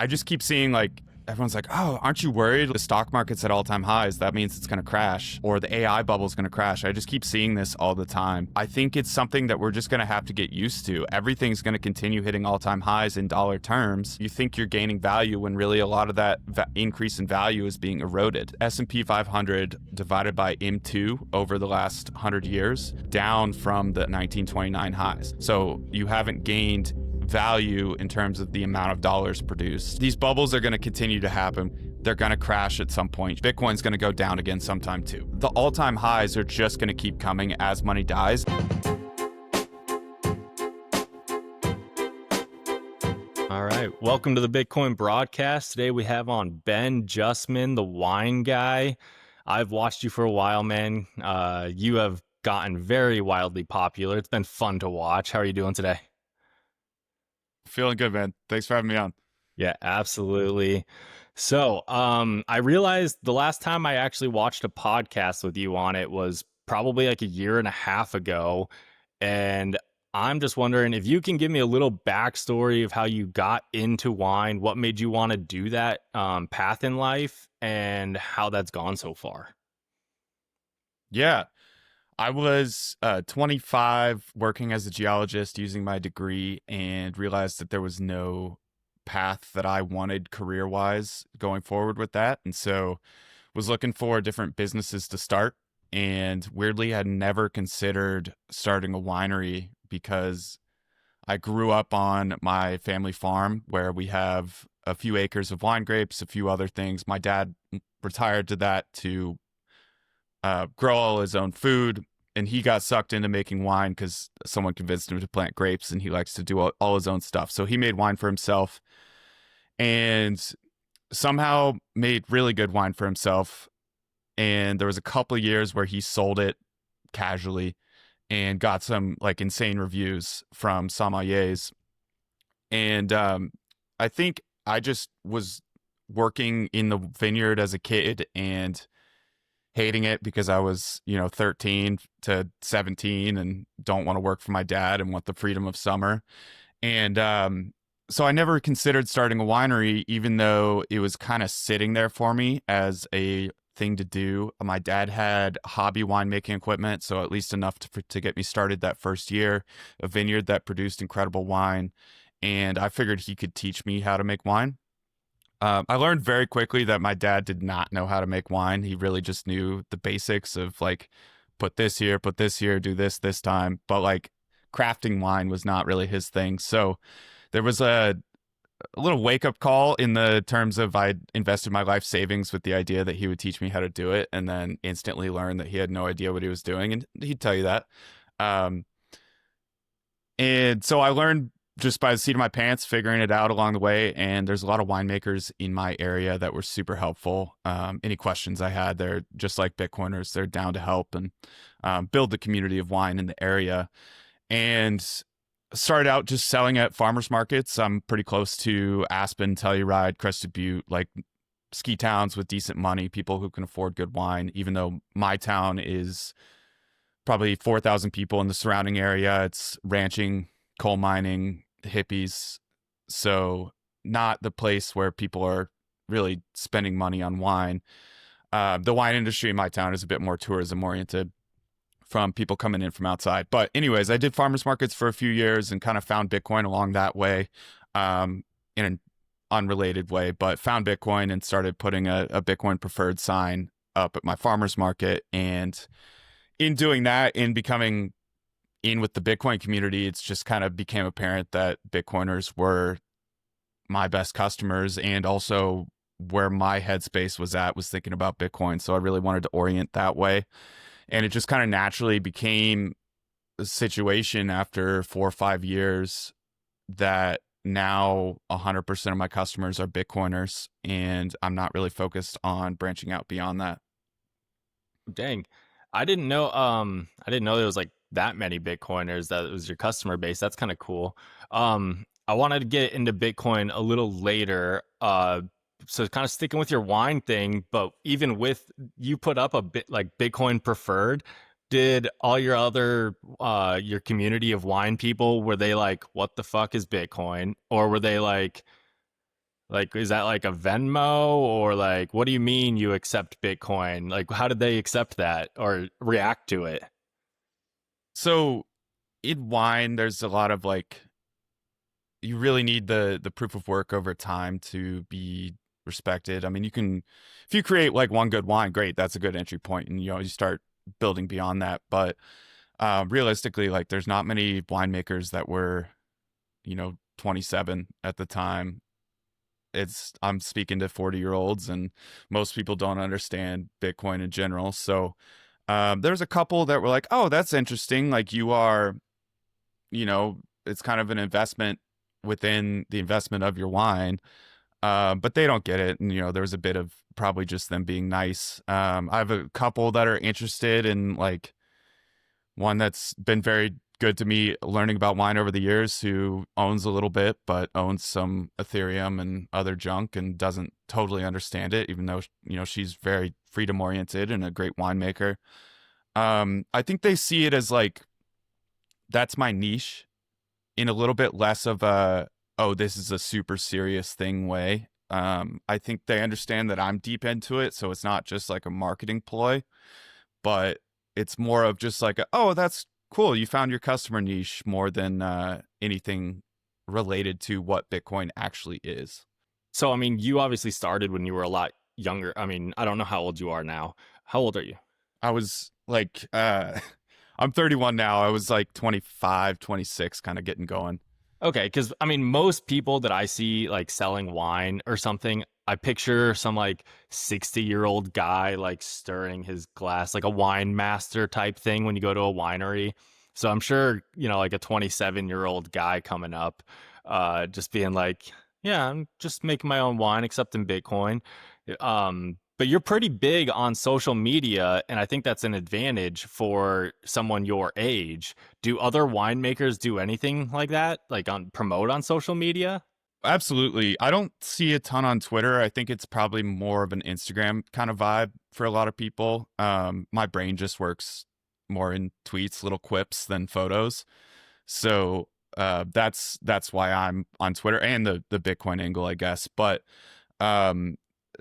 I just keep seeing like everyone's like, oh, aren't you worried the stock market's at all-time highs? That means it's going to crash, or the AI bubble is going to crash. I just keep seeing this all the time. I think it's something that we're just going to have to get used to. Everything's going to continue hitting all-time highs in dollar terms. You think you're gaining value when really a lot of that increase in value is being eroded. S&P 500 divided by M2 over the last 100 years, down from the 1929 highs. So you haven't gained value in terms of the amount of dollars produced. These bubbles are going to continue to happen. They're going to crash at some point. Bitcoin's going to go down again sometime too. The all-time highs are just going to keep coming as money dies. All right. Welcome to the Bitcoin broadcast. Today we have on Ben Justman, the wine guy. I've watched you for a while, man. You have gotten very wildly popular. It's been fun to watch. How are you doing today? Feeling good, man. Thanks for having me on. Yeah, absolutely. So, I realized the last time I actually watched a podcast with you on it was probably like a year and a half ago. And I'm just wondering if you can give me a little backstory of how you got into wine, what made you want to do that path in life, and how that's gone so far. Yeah. I was 25 working as a geologist using my degree and realized that there was no path that I wanted career-wise going forward with that. And so was looking for different businesses to start, and weirdly had never considered starting a winery because I grew up on my family farm where we have a few acres of wine grapes, a few other things. My dad retired to that to grow all his own food, and he got sucked into making wine because someone convinced him to plant grapes, and he likes to do all his own stuff. So he made wine for himself and somehow made really good wine for himself. And there was a couple of years where he sold it casually and got some like insane reviews from sommeliers. And I think I just was working in the vineyard as a kid and hating it because I was, 13 to 17 and don't want to work for my dad and want the freedom of summer. And so I never considered starting a winery, even though it was kind of sitting there for me as a thing to do. My dad had hobby winemaking equipment, so at least enough to get me started that first year, a vineyard that produced incredible wine. And I figured he could teach me how to make wine. I learned very quickly that my dad did not know how to make wine. He really just knew the basics of like, put this here, do this time. But like crafting wine was not really his thing. So there was a little wake up call in the terms of I invested my life savings with the idea that he would teach me how to do it, and then instantly learned that he had no idea what he was doing. And he'd tell you that. And so I learned just by the seat of my pants, figuring it out along the way. And there's a lot of winemakers in my area that were super helpful. Any questions I had, they're just like Bitcoiners. They're down to help and build the community of wine in the area. And started out just selling at farmers markets. I'm pretty close to Aspen, Telluride, Crested Butte, like ski towns with decent money, people who can afford good wine, even though my town is probably 4,000 people in the surrounding area. It's ranching, coal mining, hippies. So not the place where people are really spending money on wine. The wine industry in my town is a bit more tourism oriented from people coming in from outside. But anyways, I did farmers markets for a few years and kind of found Bitcoin along that way, in an unrelated way, but found Bitcoin and started putting a Bitcoin preferred sign up at my farmers market. And in doing that, in becoming in with the Bitcoin community, it's just kind of became apparent that Bitcoiners were my best customers, and also where my headspace was at was thinking about Bitcoin. So I really wanted to orient that way. And it just kind of naturally became a situation after 4 or 5 years that now 100% of my customers are Bitcoiners, and I'm not really focused on branching out beyond that. Dang. I didn't know there was like that many Bitcoiners that was your customer base. That's kind of cool. I wanted to get into Bitcoin a little later. So kind of sticking with your wine thing, but even with you put up a bit like Bitcoin preferred, did all your other your community of wine people, were they like, what the fuck is Bitcoin? Or were they like Like, is that like a Venmo, or like, what do you mean you accept Bitcoin? Like, how did they accept that or react to it? So in wine, there's a lot of like you really need the proof of work over time to be respected. I mean, you can if you create like one good wine, great, that's a good entry point, and you start building beyond that. But realistically, like there's not many winemakers that were 27 at the time. It's I'm speaking to 40-year-olds, and most people don't understand Bitcoin in general. So there's a couple that were like, oh, that's interesting. Like you are, it's kind of an investment within the investment of your wine. But they don't get it. And, there was a bit of probably just them being nice. I have a couple that are interested in like one that's been very good to me learning about wine over the years who owns a little bit, but owns some Ethereum and other junk and doesn't totally understand it, even though, she's very freedom oriented and a great winemaker. I think they see it as like, that's my niche in a little bit less of a, oh, this is a super serious thing way. I think they understand that I'm deep into it. So it's not just like a marketing ploy, but it's more of just like, oh, that's cool. You found your customer niche more than anything related to what Bitcoin actually is. So, I mean, you obviously started when you were a lot younger. I mean, I don't know how old you are now. How old are you? I was like, I'm 31 now. I was like 25, 26, kind of getting going. Okay, because I mean, most people that I see like selling wine or something, I picture some like 60-year-old guy like stirring his glass, like a wine master type thing when you go to a winery. So I'm sure, like a 27-year-old guy coming up, just being like, yeah, I'm just making my own wine, accepting Bitcoin. But you're pretty big on social media, and I think that's an advantage for someone your age. Do other winemakers do anything like that, like on promote on social media? Absolutely. I don't see a ton on Twitter. I think it's probably more of an Instagram kind of vibe for a lot of people. My brain just works more in tweets, little quips than photos. So that's why I'm on Twitter and the Bitcoin angle, I guess. But um,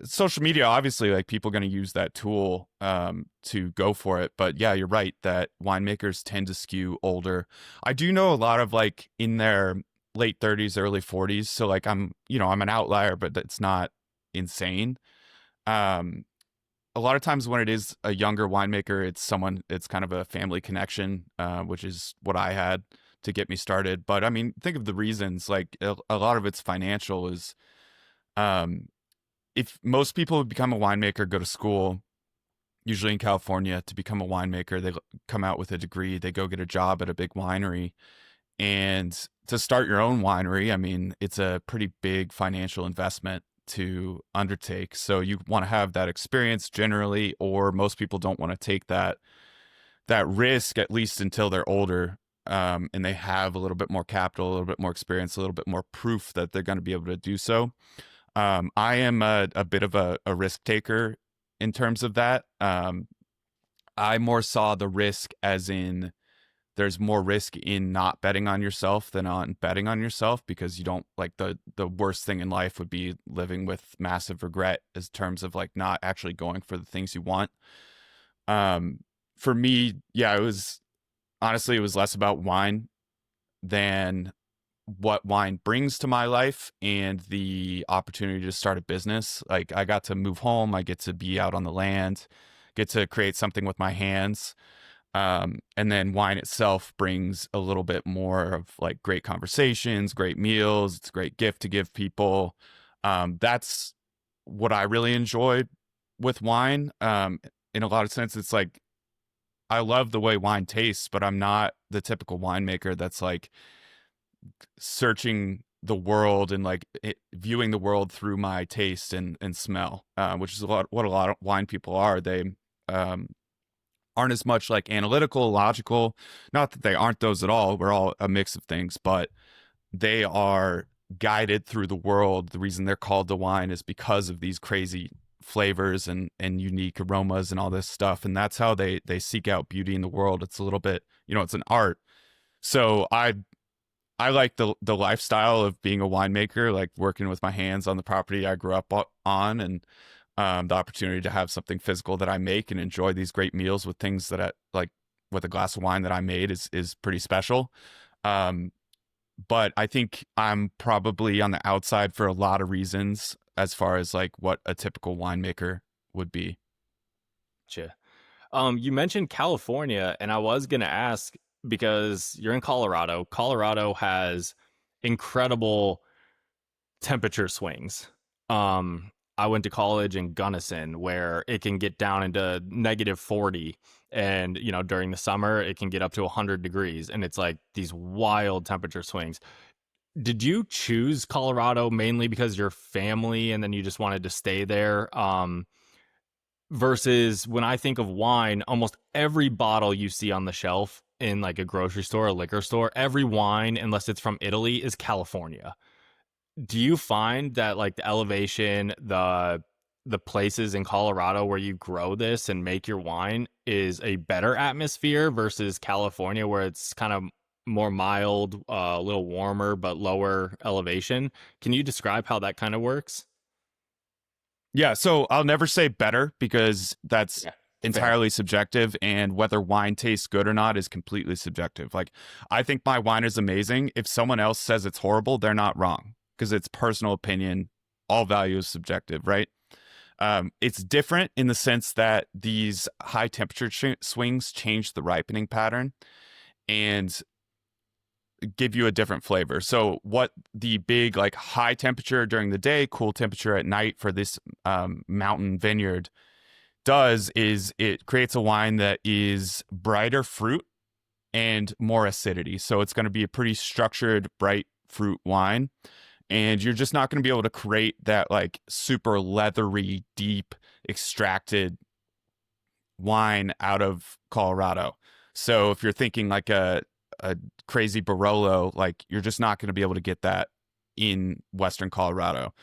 social media, obviously, like people going to use that tool to go for it. But yeah, you're right that winemakers tend to skew older. I do know a lot of like in their late 30s, early 40s. So like I'm an outlier, but it's not insane. Um, a lot of times when it is a younger winemaker, it's kind of a family connection, which is what I had to get me started. But I mean, think of the reasons. Like a lot of it's financial. Is um, if most people who become a winemaker go to school, usually in California, to become a winemaker, they come out with a degree, they go get a job at a big winery, and to start your own winery, I mean, it's a pretty big financial investment to undertake. So you want to have that experience generally, or most people don't want to take that risk at least until they're older, and they have a little bit more capital, a little bit more experience, a little bit more proof that they're going to be able to do so. I am a bit of a risk taker in terms of that. I more saw the risk as in there's more risk in not betting on yourself than on betting on yourself, because you don't like the worst thing in life would be living with massive regret as terms of like not actually going for the things you want. Um, for me, yeah, it was less about wine than what wine brings to my life and the opportunity to start a business. Like I got to move home, I get to be out on the land, get to create something with my hands. And then wine itself brings a little bit more of like great conversations, great meals. It's a great gift to give people. That's what I really enjoyed with wine. In a lot of sense, it's like I love the way wine tastes, but I'm not the typical winemaker that's like searching the world and like viewing the world through my taste and smell, which is what a lot of wine people are. They um, aren't as much like analytical, logical. Not that they aren't those at all. We're all a mix of things, but they are guided through the world. The reason they're called the wine is because of these crazy flavors and unique aromas and all this stuff. And that's how they seek out beauty in the world. It's a little bit, it's an art. So I like the lifestyle of being a winemaker, like working with my hands on the property I grew up on, and the opportunity to have something physical that I make and enjoy these great meals with things that I like with a glass of wine that I made is pretty special. Um, but I think I'm probably on the outside for a lot of reasons as far as like what a typical winemaker would be. Gotcha. You mentioned California, and I was gonna ask because you're in Colorado. Colorado has incredible temperature swings. I went to college in Gunnison where it can get down into -40, and during the summer it can get up to 100 degrees, and it's like these wild temperature swings. Did you choose Colorado mainly because your family and then you just wanted to stay there? Versus when I think of wine, almost every bottle you see on the shelf in like a grocery store, a liquor store, every wine, unless it's from Italy, is California. Do you find that like the elevation, the places in Colorado where you grow this and make your wine is a better atmosphere versus California where it's kind of more mild, a little warmer but lower elevation? Can you describe how that kind of works? Yeah, so I'll never say better because that's Yeah, fair. entirely subjective, and whether wine tastes good or not is completely subjective. Like, I think my wine is amazing. If someone else says it's horrible, they're not wrong because it's personal opinion. All value is subjective, right? It's different in the sense that these high temperature swings change the ripening pattern and give you a different flavor. So what the big like high temperature during the day, cool temperature at night for this mountain vineyard does is it creates a wine that is brighter fruit and more acidity. So it's going to be a pretty structured, bright fruit wine. And you're just not going to be able to create that like super leathery, deep, extracted wine out of Colorado. So if you're thinking like a crazy Barolo, like you're just not going to be able to get that in Western Colorado.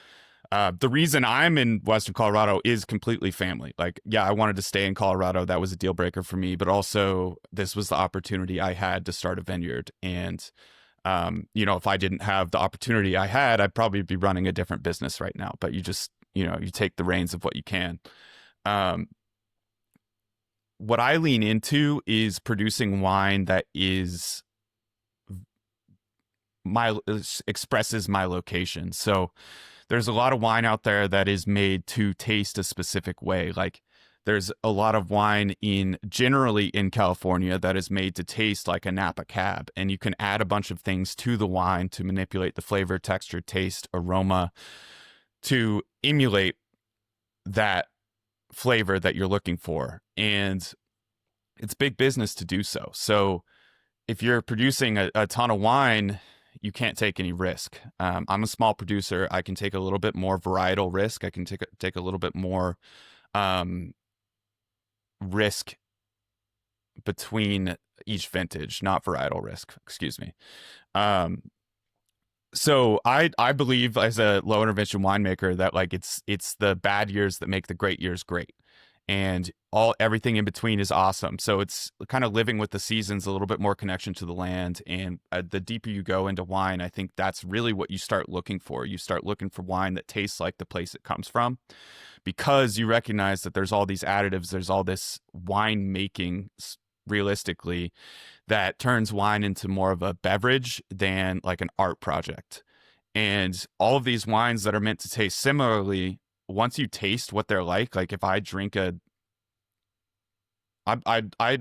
The reason I'm in Western Colorado is completely family. Like, yeah, I wanted to stay in Colorado. That was a deal breaker for me, but also this was the opportunity I had to start a vineyard. And, if I didn't have the opportunity I had, I'd probably be running a different business right now. But you just, you take the reins of what you can. Um, what I lean into is producing wine that is my expresses my location. So there's a lot of wine out there that is made to taste a specific way. Like there's a lot of wine in generally in California that is made to taste like a Napa Cab, and you can add a bunch of things to the wine to manipulate the flavor, texture, taste, aroma to emulate that flavor that you're looking for. And it's big business to do so. So if you're producing a ton of wine, you can't take any risk. I'm a small producer. I can take a little bit more varietal risk. I can take a little bit more um, risk between each vintage, not varietal risk. Excuse me. Um, so I believe as a low intervention winemaker that like it's the bad years that make the great years great, and everything in between is awesome. So it's kind of living with the seasons, a little bit more connection to the land, and the deeper you go into wine, I think that's really what you start looking for. You start looking for wine that tastes like the place it comes from, because you recognize that there's all these additives, there's all this wine making realistically that turns wine into more of a beverage than like an art project. And all of these wines that are meant to taste similarly, once you taste what they're like if I drink I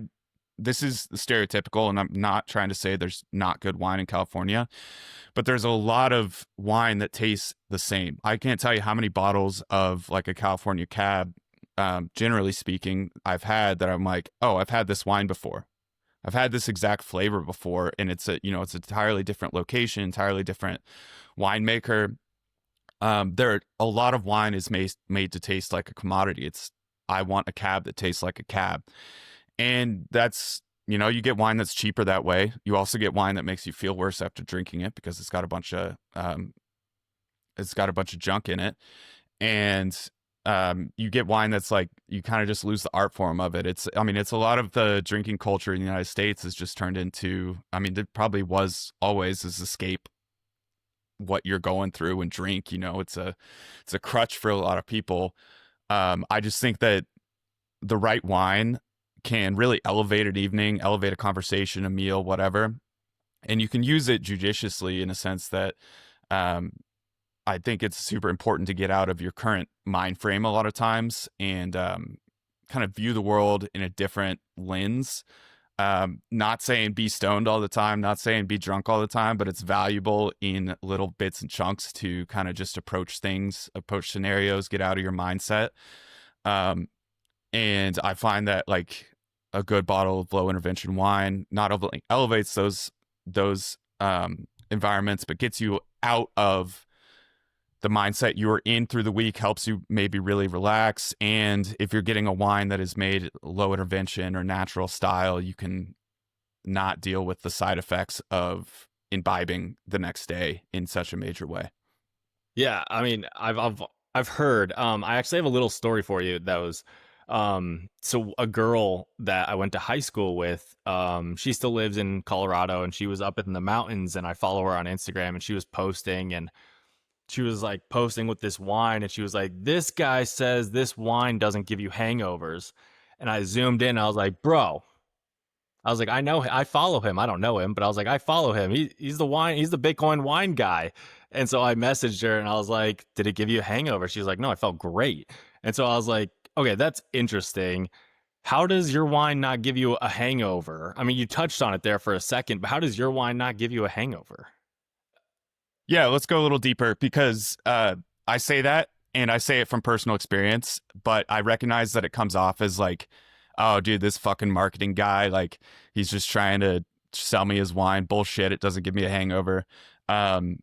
this is stereotypical, and I'm not trying to say there's not good wine in California, but there's a lot of wine that tastes the same. I can't tell you how many bottles of like a California Cab, generally speaking, I've had that I'm like, oh, I've had this wine before. I've had this exact flavor before, and it's it's an entirely different location, entirely different winemaker. There a lot of wine is made to taste like a commodity. It's I want a cab that tastes like a cab, and that's you get wine that's cheaper that way. You also get wine that makes you feel worse after drinking it because it's got a bunch of junk in it, and You get wine that's like you kind of just lose the art form of it. I mean, it's a lot of the drinking culture in the United States has just turned into. I mean, there probably was always is escape what you're going through and drink. You know, it's a crutch for a lot of people. I just think that the right wine can really elevate an evening, elevate a conversation, a meal, whatever, and you can use it judiciously in a sense that um, I think it's super important to get out of your current mind frame a lot of times and kind of view the world in a different lens. Not saying be stoned all the time, not saying be drunk all the time, but it's valuable in little bits and chunks to kind of just approach things, approach scenarios, get out of your mindset. Um, and I find that like a good bottle of low intervention wine not only elevates those environments, but gets you out of the mindset you were in through the week, helps you maybe really relax. And if you're getting a wine that is made low intervention or natural style, you can not deal with the side effects of imbibing the next day in such a major way. Yeah, I mean, I've heard. I actually have a little story for you that was, so a girl that I went to high school with, she still lives in Colorado, and she was up in the mountains, and I follow her on Instagram, and she was posting, and she was like posting with this wine, and she was like, "This guy says this wine doesn't give you hangovers," and I zoomed in, and I was like, "Bro." I was like, I know, I follow him. I don't know him, but I was like, I follow him. He's the Bitcoin wine guy. And so I messaged her and I was like, did it give you a hangover? She was like, no, I felt great. And so I was like, okay, that's interesting. How does your wine not give you a hangover? I mean, you touched on it there for a second, but how does your wine not give you a hangover? Yeah, let's go a little deeper because I say that and I say it from personal experience, but I recognize that it comes off as like, oh, dude, this fucking marketing guy, like he's just trying to sell me his wine. Bullshit. It doesn't give me a hangover. Um,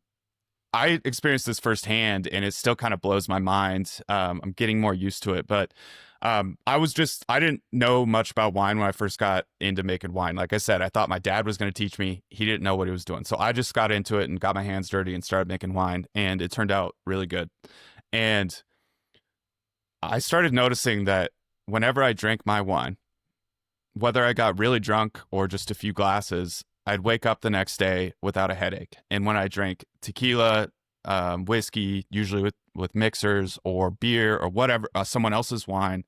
I experienced this firsthand and it still kind of blows my mind. I'm getting more used to it, but I didn't know much about wine when I first got into making wine. Like I said, I thought my dad was going to teach me. He didn't know what he was doing. So I just got into it and got my hands dirty and started making wine, and it turned out really good. And I started noticing that whenever I drank my wine, whether I got really drunk or just a few glasses, I'd wake up the next day without a headache. And when I drank tequila, whiskey, usually with mixers or beer or whatever, someone else's wine,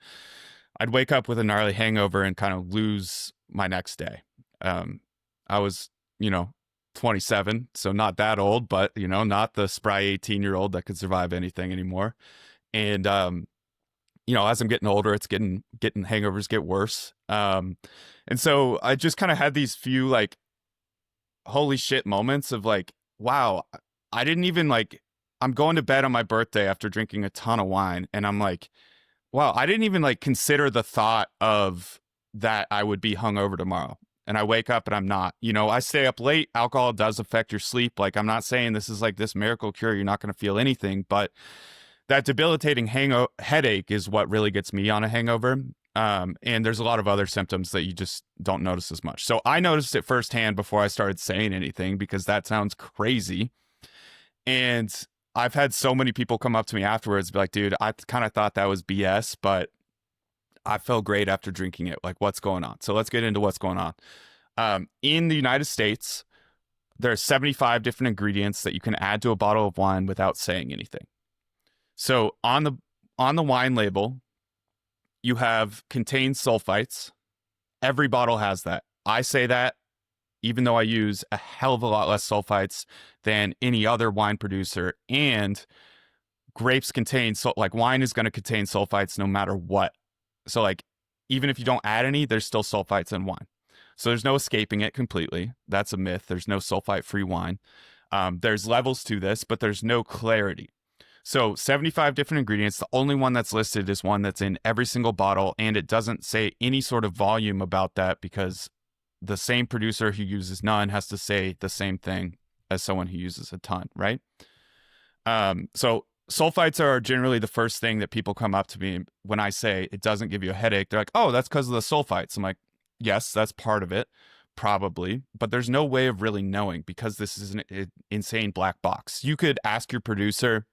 I'd wake up with a gnarly hangover and kind of lose my next day. I was, you know, 27, so not that old, but, you know, not the spry 18-year-old that could survive anything anymore. And, you know, as I'm getting older, it's getting hangovers get worse. And so I just kind of had these few like holy shit moments of like, wow, I didn't even like, I'm going to bed on my birthday after drinking a ton of wine. And I'm like, wow, I didn't even like consider the thought of that I would be hungover tomorrow. And I wake up and I'm not. You know, I stay up late. Alcohol does affect your sleep. Like, I'm not saying this is like this miracle cure. You're not going to feel anything, but that debilitating headache is what really gets me on a hangover. And there's a lot of other symptoms that you just don't notice as much. So I noticed it firsthand before I started saying anything because that sounds crazy. And I've had so many people come up to me afterwards, be like, dude, I kind of thought that was BS, but I felt great after drinking it. Like, what's going on? So let's get into what's going on. In the United States, there are 75 different ingredients that you can add to a bottle of wine without saying anything. So on the wine label, you have contains sulfites. Every bottle has that. I say that even though I use a hell of a lot less sulfites than any other wine producer, and grapes contain like wine is going to contain sulfites no matter what. So like even if you don't add any, there's still sulfites in wine. So there's no escaping it completely. That's a myth. There's no sulfite-free wine. There's levels to this, but there's no clarity. So 75 different ingredients. The only one that's listed is one that's in every single bottle, and it doesn't say any sort of volume about that because the same producer who uses none has to say the same thing as someone who uses a ton, right? So sulfites are generally the first thing that people come up to me when I say it doesn't give you a headache. They're like, oh, that's because of the sulfites. I'm like, yes, that's part of it, probably, but there's no way of really knowing because this is an insane black box. You could ask your producer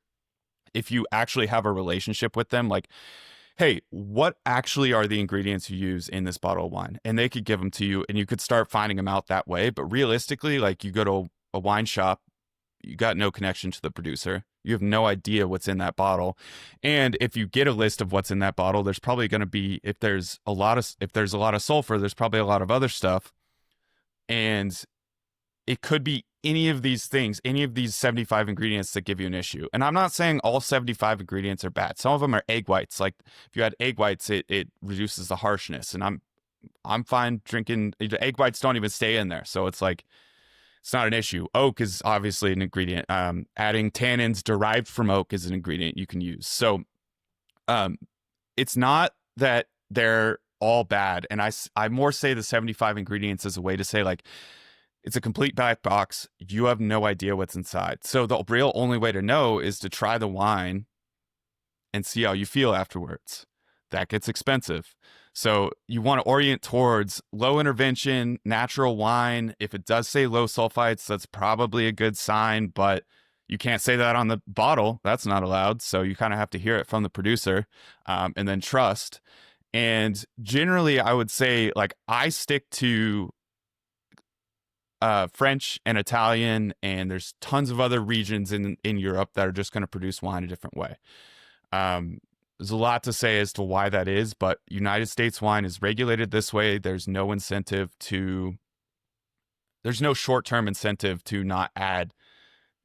if you actually have a relationship with them, like, hey, what actually are the ingredients you use in this bottle of wine? And they could give them to you and you could start finding them out that way. But realistically, like, you go to a wine shop, you got no connection to the producer. You have no idea what's in that bottle. And if you get a list of what's in that bottle, there's probably going to be, if there's a lot of sulfur, there's probably a lot of other stuff. And it could be any of these things, any of these 75 ingredients that give you an issue. And I'm not saying all 75 ingredients are bad. Some of them are egg whites. Like, if you add egg whites, it reduces the harshness. And I'm fine drinking. Egg whites don't even stay in there, so it's like, it's not an issue. Oak is obviously an ingredient. Adding tannins derived from oak is an ingredient you can use. So um, it's not that they're all bad. And I more say the 75 ingredients as a way to say, like, it's a complete black box. You have no idea what's inside. So the real only way to know is to try the wine and see how you feel afterwards. That gets expensive. So you want to orient towards low intervention, natural wine. If it does say low sulfites, that's probably a good sign, but you can't say that on the bottle. That's not allowed. So you kind of have to hear it from the producer, and then trust. And generally, I would say, like, I stick to French and Italian, and there's tons of other regions in Europe that are just going to produce wine a different way. There's a lot to say as to why that is, but United States wine is regulated this way. There's no short-term incentive to not add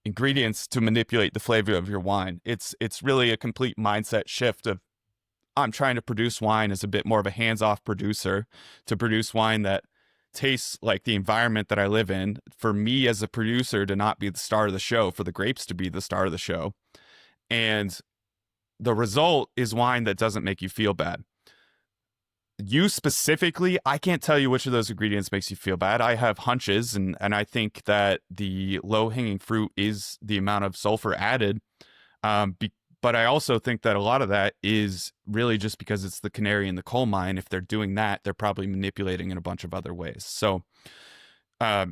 ingredients to manipulate the flavor of your wine. It's really a complete mindset shift of, I'm trying to produce wine as a bit more of a hands-off producer, to produce wine that tastes like the environment that I live in, for me as a producer to not be the star of the show, for the grapes to be the star of the show. And the result is wine that doesn't make you feel bad. You specifically, I can't tell you which of those ingredients makes you feel bad. I have hunches, and I think that the low-hanging fruit is the amount of sulfur added. But I also think that a lot of that is really just because it's the canary in the coal mine. If they're doing that, they're probably manipulating in a bunch of other ways. So I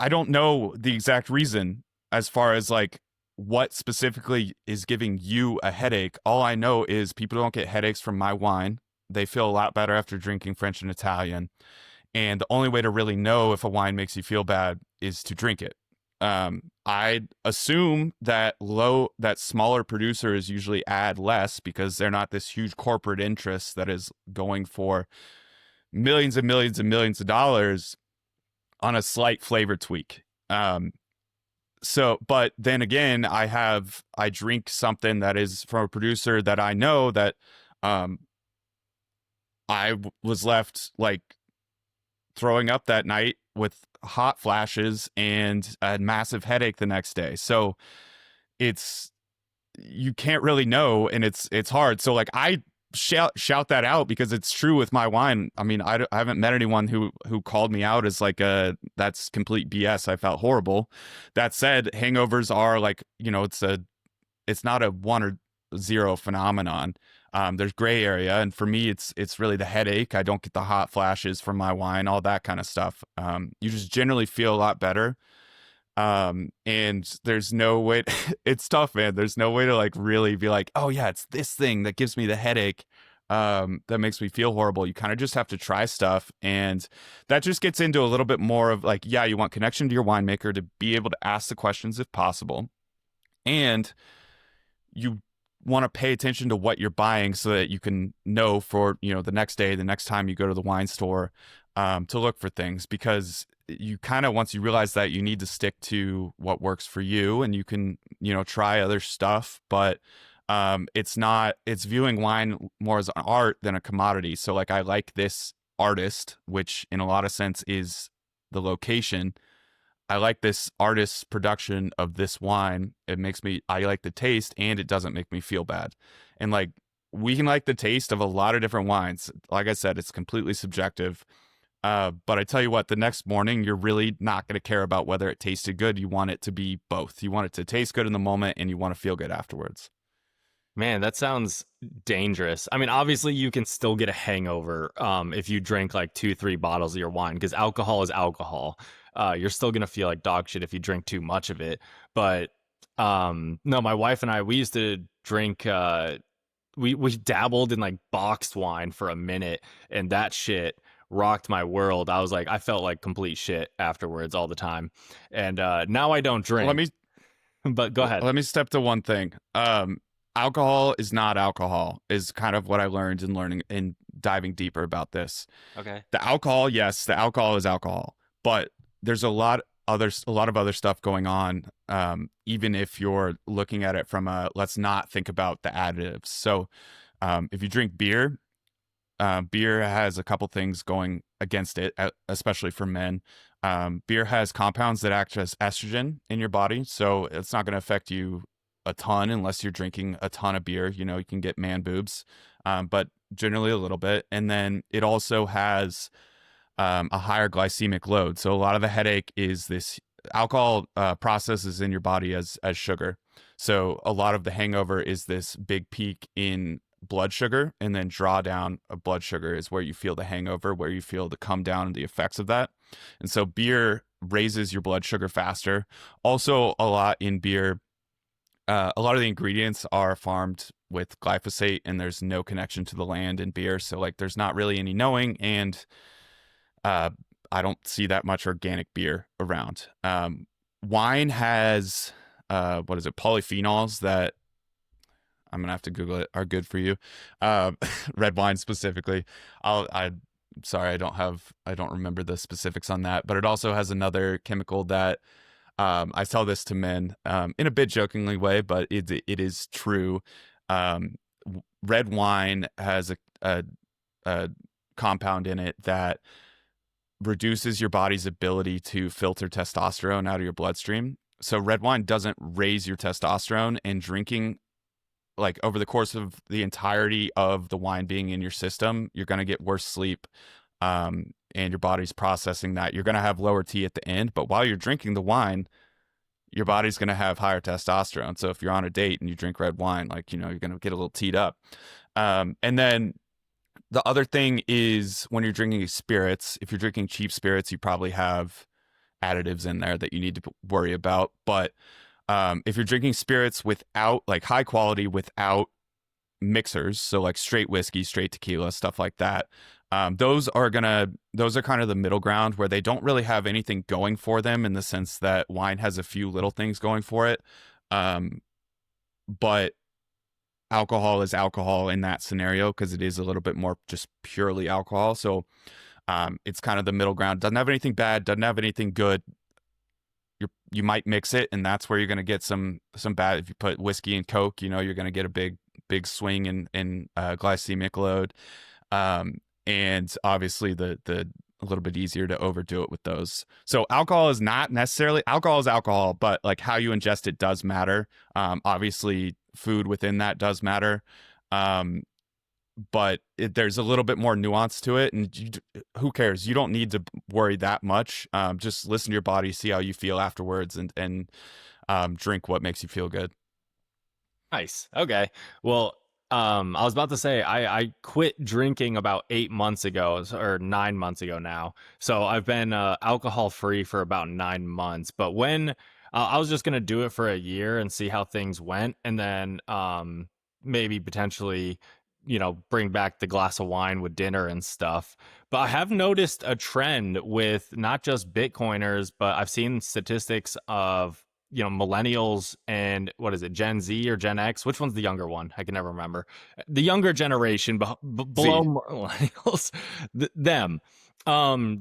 don't know the exact reason as far as, like, what specifically is giving you a headache. All I know is people don't get headaches from my wine. They feel a lot better after drinking French and Italian. And the only way to really know if a wine makes you feel bad is to drink it. I assume that smaller producers usually add less because they're not this huge corporate interest that is going for millions and millions and millions of dollars on a slight flavor tweak. But then again, I drink something that is from a producer that I know that I was left, like, throwing up that night with hot flashes and a massive headache the next day. So you can't really know, and it's hard. So, like, I shout that out because it's true with my wine. I mean, I haven't met anyone who called me out as like that's complete BS. I felt horrible. That said, hangovers are, like, it's not a 1 or 0 phenomenon. There's gray area, and for me, it's really the headache. I don't get the hot flashes from my wine, all that kind of stuff. You just generally feel a lot better. And there's no way, it's tough, man. There's no way to, like, really be like, oh yeah, it's this thing that gives me the headache, that makes me feel horrible. You kind of just have to try stuff. And that just gets into a little bit more of, like, yeah, you want connection to your winemaker to be able to ask the questions if possible. And you want to pay attention to what you're buying so that you can know for, the next day, the next time you go to the wine store, to look for things, because you kind of, once you realize that, you need to stick to what works for you, and you can, try other stuff, but it's viewing wine more as an art than a commodity. So, like, I like this artist, which in a lot of sense is the location. I like this artist's production of this wine. I like the taste, and it doesn't make me feel bad. And, like, we can like the taste of a lot of different wines. Like I said, it's completely subjective. But I tell you what, the next morning, you're really not going to care about whether it tasted good. You want it to be both. You want it to taste good in the moment, and you want to feel good afterwards. Man, that sounds dangerous. I mean, obviously you can still get a hangover if you drink like 2-3 bottles of your wine, because alcohol is alcohol. You're still going to feel like dog shit if you drink too much of it. But No, my wife and I, we used to drink we dabbled in like boxed wine for a minute, and that shit rocked my world. I was like, I felt like complete shit afterwards all the time. And now I don't Let drink. me But go ahead. let me step to one thing. Alcohol is not alcohol is kind of what I learned in learning and diving deeper about this. Okay. The alcohol, yes, the alcohol is alcohol, but there's a lot of other stuff going on. Even if you're looking at it from a let's not think about the additives. So, if you drink beer, beer has a couple things going against it, especially for men. Beer has compounds that act as estrogen in your body, so it's not going to affect you a ton unless you're drinking a ton of beer. You know, you can get man boobs, but generally a little bit. And then it also has a higher glycemic load. So a lot of the headache is this alcohol processes in your body as sugar. So a lot of the hangover is this big peak in blood sugar, and then drawdown of blood sugar is where you feel the hangover, where you feel the come down and the effects of that. And so beer raises your blood sugar faster. Also, a lot in beer, a lot of the ingredients are farmed with glyphosate, and there's no connection to the land in beer. So like, there's not really any knowing, and uh, I don't see that much organic beer around. Wine has what is it? Polyphenols that I'm gonna have to Google it. Are good for you. Uh, red wine specifically. I'm sorry, I don't remember the specifics on that, but it also has another chemical that I tell this to men in a bit jokingly way, but it is true. Red wine has a compound in it that reduces your body's ability to filter testosterone out of your bloodstream. So red wine doesn't raise your testosterone, and drinking like over the course of the entirety of the wine being in your system, you're going to get worse sleep. And your body's processing that. You're going to have lower T at the end, but while you're drinking the wine, your body's going to have higher testosterone. So if you're on a date and you drink red wine, like, you know, you're going to get a little teed up. And then the other thing is when you're drinking spirits, if you're drinking cheap spirits, you probably have additives in there that you need to worry about. But if you're drinking spirits without like high quality, without mixers, so like straight whiskey, straight tequila, stuff like that, those are kind of the middle ground where they don't really have anything going for them in the sense that wine has a few little things going for it. But alcohol is alcohol in that scenario because it is a little bit more just purely alcohol. So it's kind of the middle ground. Doesn't have anything bad, doesn't have anything good. You might mix it, and that's where you're going to get some bad. If you put whiskey and Coke, you know, you're going to get a big swing in glycemic load. And obviously the a little bit easier to overdo it with those. So alcohol is not necessarily alcohol is alcohol, but like how you ingest it does matter. Obviously food within that does matter. But there's a little bit more nuance to it, and who cares? You don't need to worry that much. Just listen to your body, see how you feel afterwards, and drink what makes you feel good. Nice. Okay. Well, I was about to say I quit drinking about 8 months ago or 9 months ago now. So I've been alcohol free for about 9 months. But when I was just gonna do it for a year and see how things went, and then maybe potentially, bring back the glass of wine with dinner and stuff. But I have noticed a trend with not just Bitcoiners, but I've seen statistics of millennials and what is it, Gen Z or Gen X, which one's the younger one? I can never remember. The younger generation below Z. millennials, them,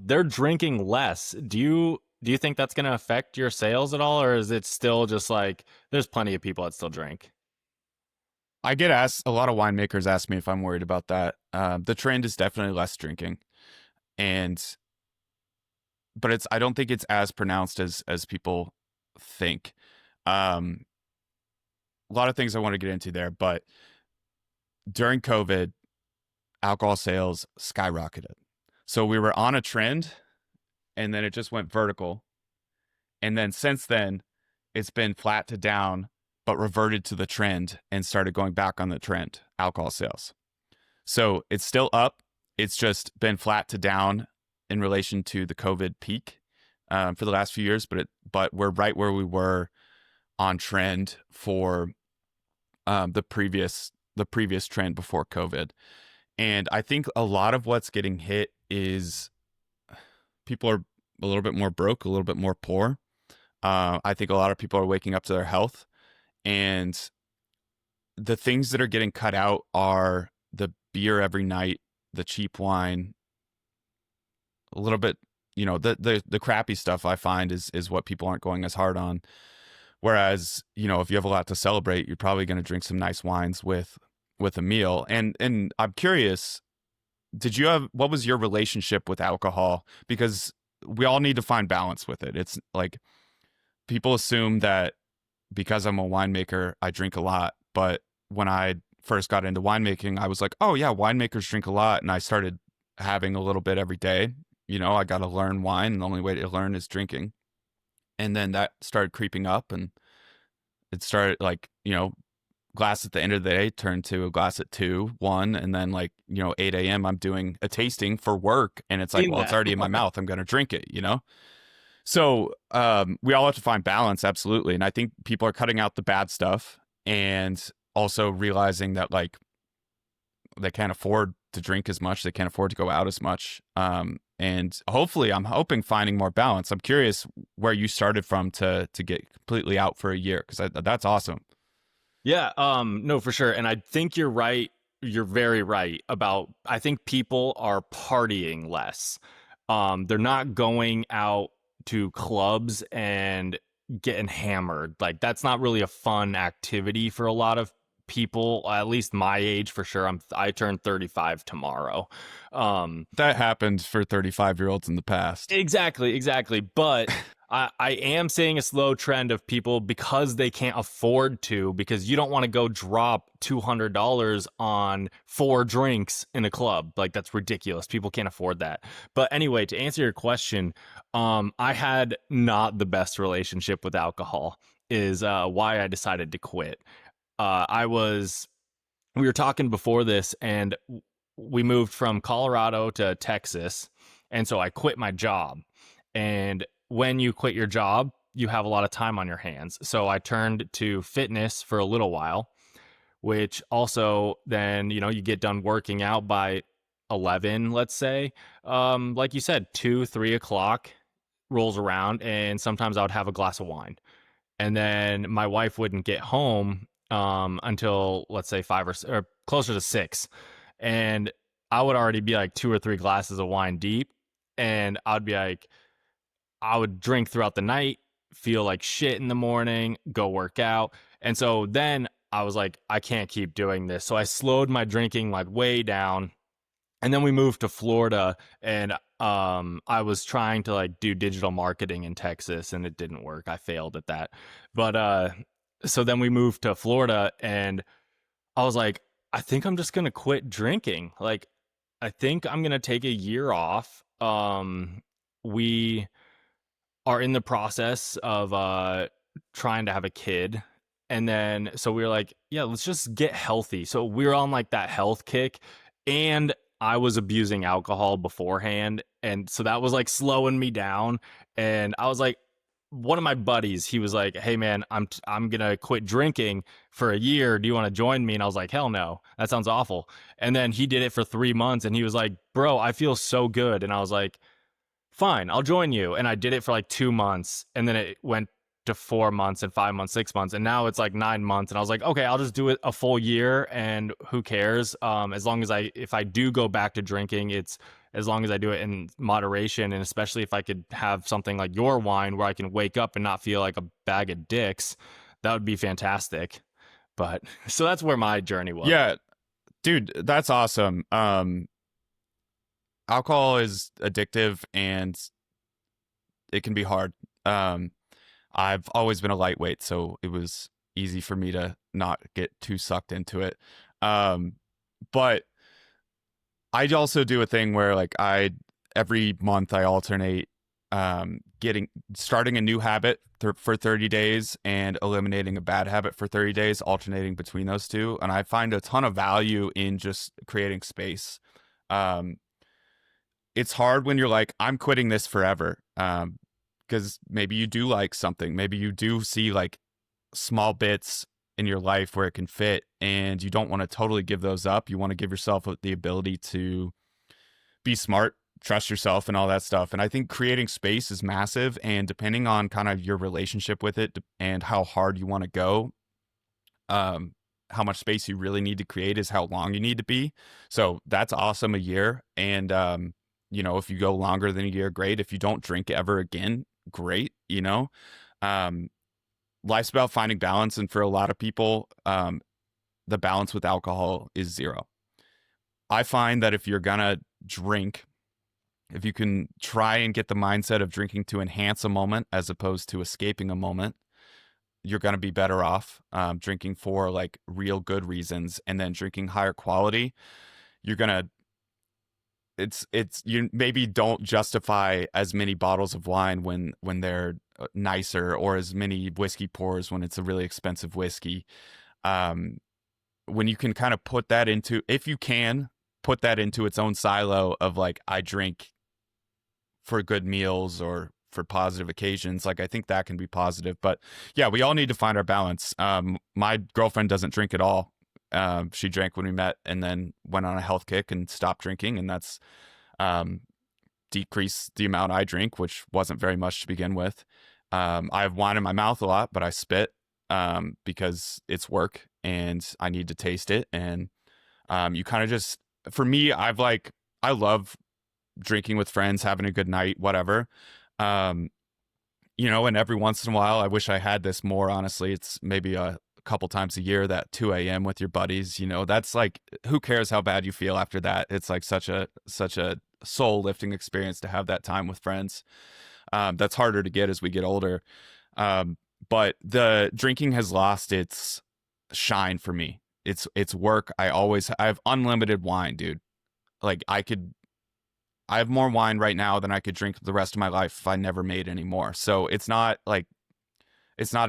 they're drinking less. Do you think that's going to affect your sales at all, or is it still just like there's plenty of people that still drink? I get asked a lot of winemakers ask me if I'm worried about that. The trend is definitely less drinking, and but I don't think it's as pronounced as people think. Um, a lot of things I want to get into there, but during COVID, alcohol sales skyrocketed. So we were on a trend, and then it just went vertical, and then since then, it's been flat to down, but reverted to the trend and started going back on the trend. Alcohol sales. So it's still up. It's just been flat to down in relation to the COVID peak for the last few years, but we're right where we were on trend for the previous trend before COVID. And I think a lot of what's getting hit is people are a little bit more broke, a little bit more poor. I think a lot of people are waking up to their health, and the things that are getting cut out are the beer every night, the cheap wine, a little bit, the crappy stuff I find is what people aren't going as hard on. Whereas, if you have a lot to celebrate, you're probably going to drink some nice wines with a meal. And I'm curious, what was your relationship with alcohol? Because we all need to find balance with it. It's like people assume that because I'm a winemaker, I drink a lot. But when I first got into winemaking, I was like, oh yeah, winemakers drink a lot. And I started having a little bit every day. I got to learn wine, and the only way to learn is drinking. And then that started creeping up, and it started like, glass at the end of the day turned to a glass at 2, 1, and then like, 8 a.m. I'm doing a tasting for work, and it's like, Seen well, it's that. already in my mouth. I'm going to drink it. So we all have to find balance, absolutely. And I think people are cutting out the bad stuff and also realizing that like they can't afford to drink as much, they can't afford to go out as much. And hopefully, I'm hoping finding more balance. I'm curious where you started from to get completely out for a year, because that's awesome. Yeah, no, for sure. And I think you're right. You're very right about, I think people are partying less. They're not going out to clubs and getting hammered. Like that's not really a fun activity for a lot of people, at least my age for sure. I turned 35 tomorrow. Um, That happened for 35-year-olds in the past. Exactly, exactly. But I am seeing a slow trend of people because they can't afford to, because you don't want to go drop $200 on 4 drinks in a club. Like that's ridiculous. People can't afford that. But anyway, to answer your question, I had not the best relationship with alcohol, is why I decided to quit. I was We were talking before this, and we moved from Colorado to Texas, and so I quit my job. And when you quit your job, you have a lot of time on your hands. So I turned to fitness for a little while, which also then, you get done working out by 11, let's say. Like you said, 2, 3 o'clock rolls around, and sometimes I would have a glass of wine. And then my wife wouldn't get home until, let's say, 5 or closer to 6, and I would already be like 2 or 3 glasses of wine deep, and I would drink throughout the night, feel like shit in the morning, go work out. And so then I was like, I can't keep doing this, so I slowed my drinking like way down. And then we moved to Florida, and I was trying to like do digital marketing in Texas, and it didn't work. I failed at that. But so then we moved to Florida, and I was like, I think I'm just gonna quit drinking. Like, I think I'm gonna take a year off. We are in the process of trying to have a kid. And then so we were like, yeah, let's just get healthy. So we were on like that health kick, and I was abusing alcohol beforehand, and so that was like slowing me down. And I was like, one of my buddies, he was like, "Hey man, I'm going to quit drinking for a year. Do you want to join me?" And I was like, "Hell no. That sounds awful." And then he did it for 3 months, and he was like, "Bro, I feel so good." And I was like, fine, I'll join you. And I did it for like 2 months, and then it went to 4 months and 5 months, 6 months, and now it's like 9 months. And I was like, okay, I'll just do it a full year, and who cares? As long as if I do go back to drinking, it's as long as I do it in moderation, and especially if I could have something like your wine where I can wake up and not feel like a bag of dicks, that would be fantastic. But so that's where my journey was. Yeah, dude, that's awesome. Alcohol is addictive, and it can be hard. Um, I've always been a lightweight, so it was easy for me to not get too sucked into it. Um, but I also do a thing where like every month I alternate getting starting a new habit for 30 days and eliminating a bad habit for 30 days, alternating between those two. And I find a ton of value in just creating space. Um, it's hard when you're like, I'm quitting this forever. Because maybe you do like something. Maybe you do see like small bits in your life where it can fit, and you don't want to totally give those up. You want to give yourself the ability to be smart, trust yourself, and all that stuff. And I think creating space is massive. And depending on kind of your relationship with it and how hard you want to go, um, how much space you really need to create is how long you need to be. So that's awesome, a year. And, if you go longer than a year, great. If you don't drink ever again, great. Um, life's about finding balance. And for a lot of people, the balance with alcohol is zero. I find that if you're going to drink, if you can try and get the mindset of drinking to enhance a moment as opposed to escaping a moment, you're going to be better off drinking for like real good reasons, and then drinking higher quality. You're going to, it's, you maybe don't justify as many bottles of wine when they're nicer, or as many whiskey pours when it's a really expensive whiskey. Um, when you can kind of put that into, if you can put that into its own silo of like, I drink for good meals or for positive occasions, like I think that can be positive. But yeah, we all need to find our balance. My girlfriend doesn't drink at all. She drank when we met and then went on a health kick and stopped drinking, and that's um, decreased the amount I drink, which wasn't very much to begin with. I have wine in my mouth a lot, but I spit because it's work and I need to taste it. And you kind of just, for me, I love drinking with friends, having a good night, whatever. Um, and every once in a while, I wish I had this more, honestly. It's maybe a couple times a year, that 2 a.m. with your buddies, that's like, who cares how bad you feel after that? It's like such a soul lifting experience to have that time with friends. That's harder to get as we get older. But the drinking has lost its shine for me. It's work. I have unlimited wine, dude. Like I have more wine right now than I could drink the rest of my life if I never made any more. So it's not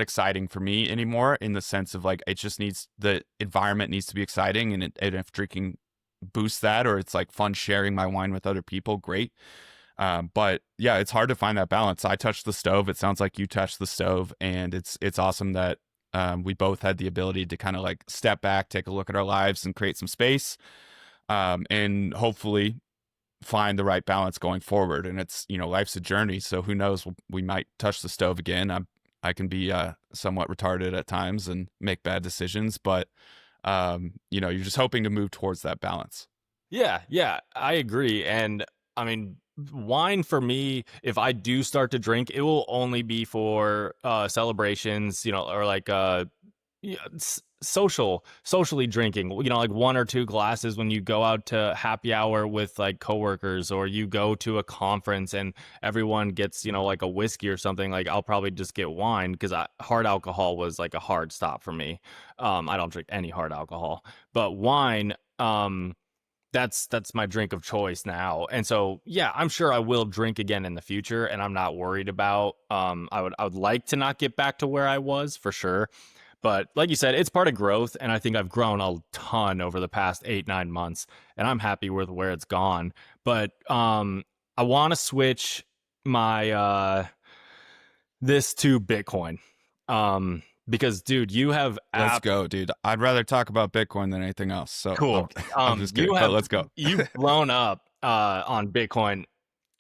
exciting for me anymore, in the sense of like, it just needs, the environment needs to be exciting. And if drinking boosts that, or it's like fun sharing my wine with other people, great. But yeah, it's hard to find that balance. I touched the stove. It sounds like you touched the stove, and it's awesome that we both had the ability to kind of like step back, take a look at our lives, and create some space, and hopefully find the right balance going forward. And it's, life's a journey, so who knows, we might touch the stove again. I can be somewhat retarded at times and make bad decisions, but you're just hoping to move towards that balance. Yeah, I agree. And I mean, wine for me, if I do start to drink, it will only be for celebrations, or like yeah, socially drinking, like one or two glasses when you go out to happy hour with like coworkers, or you go to a conference and everyone gets, like a whiskey or something. Like I'll probably just get wine, because hard alcohol was like a hard stop for me. I don't drink any hard alcohol, but wine, that's my drink of choice now. And so yeah, I'm sure I will drink again in the future, and I'm not worried about, I would like to not get back to where I was, for sure. But like you said, it's part of growth, and I think I've grown a ton over the past 8-9 months, and I'm happy with where it's gone. But I want to switch my this to Bitcoin. Because dude, you have Let's go, dude. I'd rather talk about Bitcoin than anything else. So cool. I'm just kidding, You but have let's go. you've blown up on Bitcoin.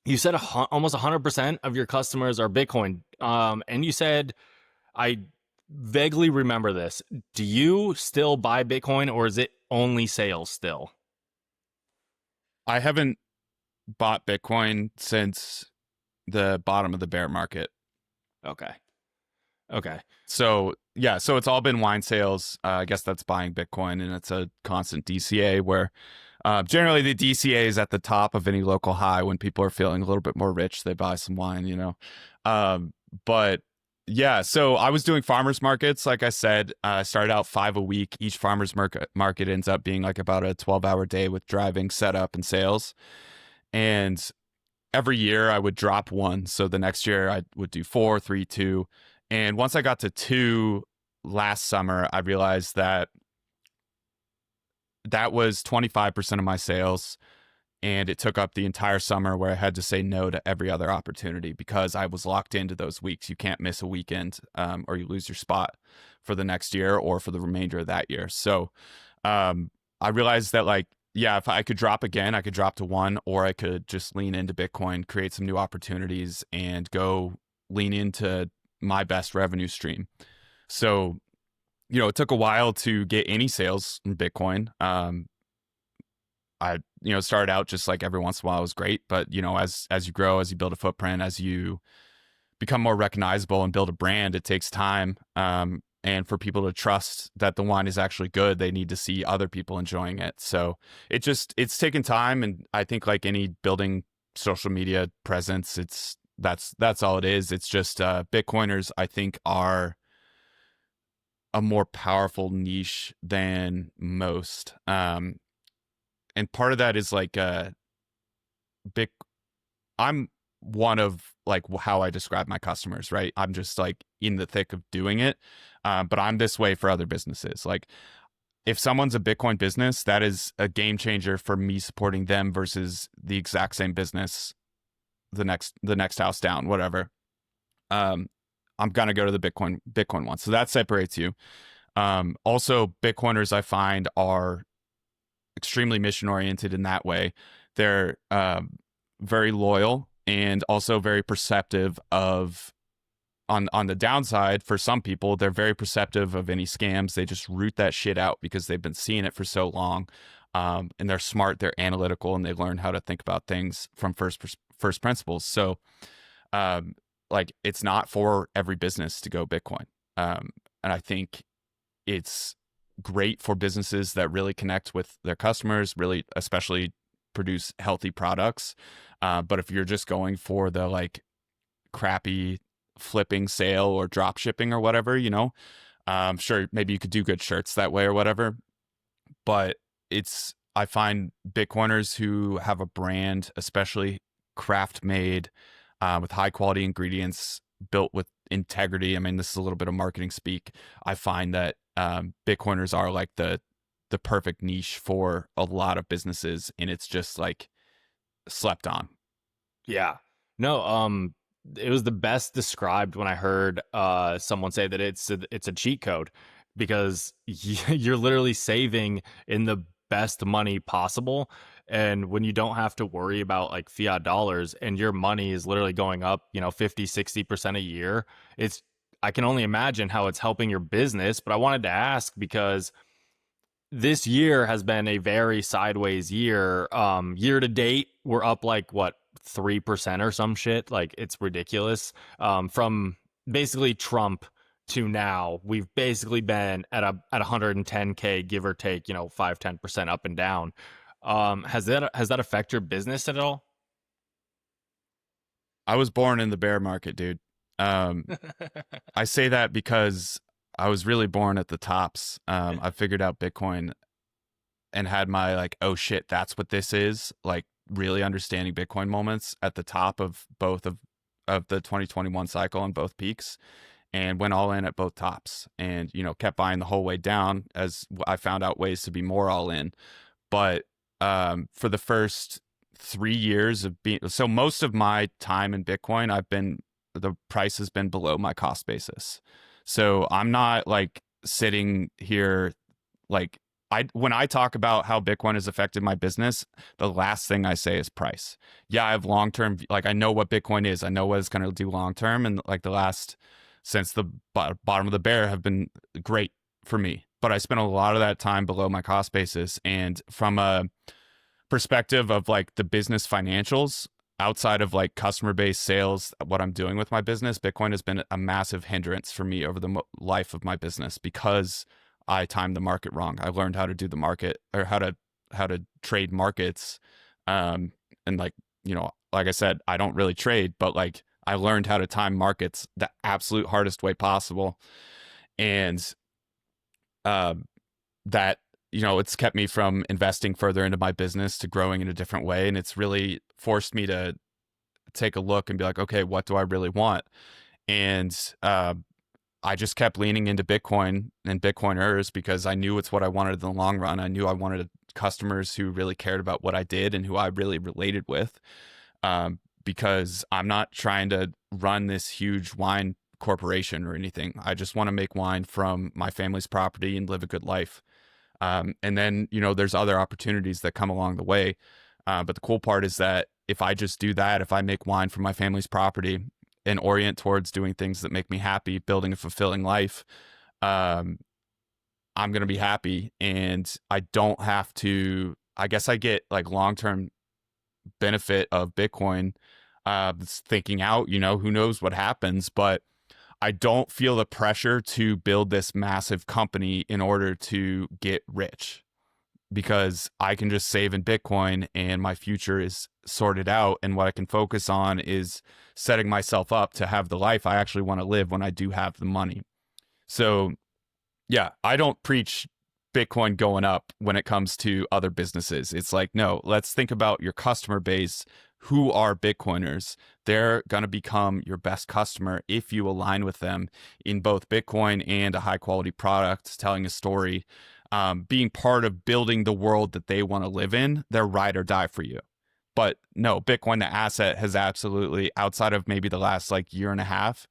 You said almost 100% of your customers are Bitcoin. And you said, I vaguely remember this. Do you still buy Bitcoin, or is it only sales still? I haven't bought Bitcoin since the bottom of the bear market. Okay. Okay. So yeah, so it's all been wine sales. I guess that's buying Bitcoin, and it's a constant DCA where generally the DCA is at the top of any local high. When people are feeling a little bit more rich, they buy some wine. But yeah, so I was doing farmers markets. Like I said, I started out 5 a week. Each farmers market ends up being like about a 12-hour day with driving, setup, and sales. And every year I would drop one. So the next year I would do 4, 3, 2. And once I got to 2 last summer, I realized that that was 25% of my sales. and it took up the entire summer where I had to say no to every other opportunity because I was locked into those weeks. You can't miss a weekend, or you lose your spot for the next year or for the remainder of that year. So I realized that, like, yeah, if I could drop again, I could drop to one, or I could just lean into Bitcoin, create some new opportunities, and go lean into my best revenue stream. So, it took a while to get any sales in Bitcoin. I, started out just like every once in a while it was great, but as you grow, as you build a footprint, as you become more recognizable and build a brand, it takes time. And for people to trust that the wine is actually good, they need to see other people enjoying it. So it's taken time, and I think like any building social media presence, that's all it is. It's just Bitcoiners, I think, are a more powerful niche than most. And part of that is like big. I'm one of like how I describe my customers, right? I'm just like in the thick of doing it, but I'm this way for other businesses. Like if someone's a Bitcoin business, that is a game changer for me supporting them versus the exact same business, the next house down, whatever. I'm gonna go to the Bitcoin one, so that separates you. Also, Bitcoiners I find are extremely mission oriented in that way. They're very loyal and also very perceptive of on the downside. For some people, they're very perceptive of any scams. They just root that shit out because they've been seeing it for so long. And they're smart, they're analytical, and they learn how to think about things from first principles. So like it's not for every business to go Bitcoin. And I think it's great for businesses that really connect with their customers, really, especially produce healthy products. But if you're just going for the like crappy flipping sale or drop shipping or whatever, sure, maybe you could do good shirts that way or whatever. But I find Bitcoiners who have a brand, especially craft made, with high quality ingredients, built with integrity. I mean, this is a little bit of marketing speak. I find that Bitcoiners are like the perfect niche for a lot of businesses, and it's just like slept on. Yeah. No, it was the best described when I heard someone say that it's a cheat code because you're literally saving in the best money possible, and when you don't have to worry about like fiat dollars and your money is literally going up, 50-60% a year, it's I can only imagine how it's helping your business. But I wanted to ask because this year has been a very sideways year. Year to date, we're up like what 3% or some shit. Like it's ridiculous. From basically Trump to now, we've basically been at 110K, give or take, 5-10% up and down. Has that affect your business at all? I was born in the bear market, dude. Um, I say that because I was really born at the tops. I figured out Bitcoin and had my like, oh shit, that's what this is. Like really understanding Bitcoin moments at the top of both of the 2021 cycle on both peaks, and went all in at both tops, and kept buying the whole way down as I found out ways to be more all in. But for the first 3 years of being, so most of my time in Bitcoin, the price has been below my cost basis. So I'm not like sitting here like when I talk about how Bitcoin has affected my business, the last thing I say is price. Yeah, I have long term, like I know what Bitcoin is, I know what it's going to do long term, and like the last since the bottom of the bear have been great for me. But I spent a lot of that time below my cost basis, and from a perspective of like the business financials, outside of like customer based sales, what I'm doing with my business, Bitcoin has been a massive hindrance for me over the life of my business because I timed the market wrong. I learned how to do the market, or how to trade markets. And like, like I said, I don't really trade, but like I learned how to time markets the absolute hardest way possible. And that, it's kept me from investing further into my business to growing in a different way. And it's really forced me to take a look and be like, okay, what do I really want? And I just kept leaning into Bitcoin and Bitcoiners because I knew it's what I wanted in the long run. I knew I wanted customers who really cared about what I did and who I really related with. Because I'm not trying to run this huge wine corporation or anything. I just want to make wine from my family's property and live a good life. And then, there's other opportunities that come along the way. But the cool part is that if I just do that, if I make wine from my family's property and orient towards doing things that make me happy, building a fulfilling life, um, I'm going to be happy. And I don't have to, I guess I get like long term benefit of Bitcoin, thinking out, who knows what happens, but I don't feel the pressure to build this massive company in order to get rich because I can just save in Bitcoin and my future is sorted out. And what I can focus on is setting myself up to have the life I actually want to live when I do have the money. So, yeah, I don't preach Bitcoin going up when it comes to other businesses. It's like, no, let's think about your customer base. Who are Bitcoiners? They're going to become your best customer if you align with them in both Bitcoin and a high quality product, telling a story, being part of building the world that they want to live in. They're ride or die for you. But no, Bitcoin, the asset, has absolutely, outside of maybe the last like year and a half,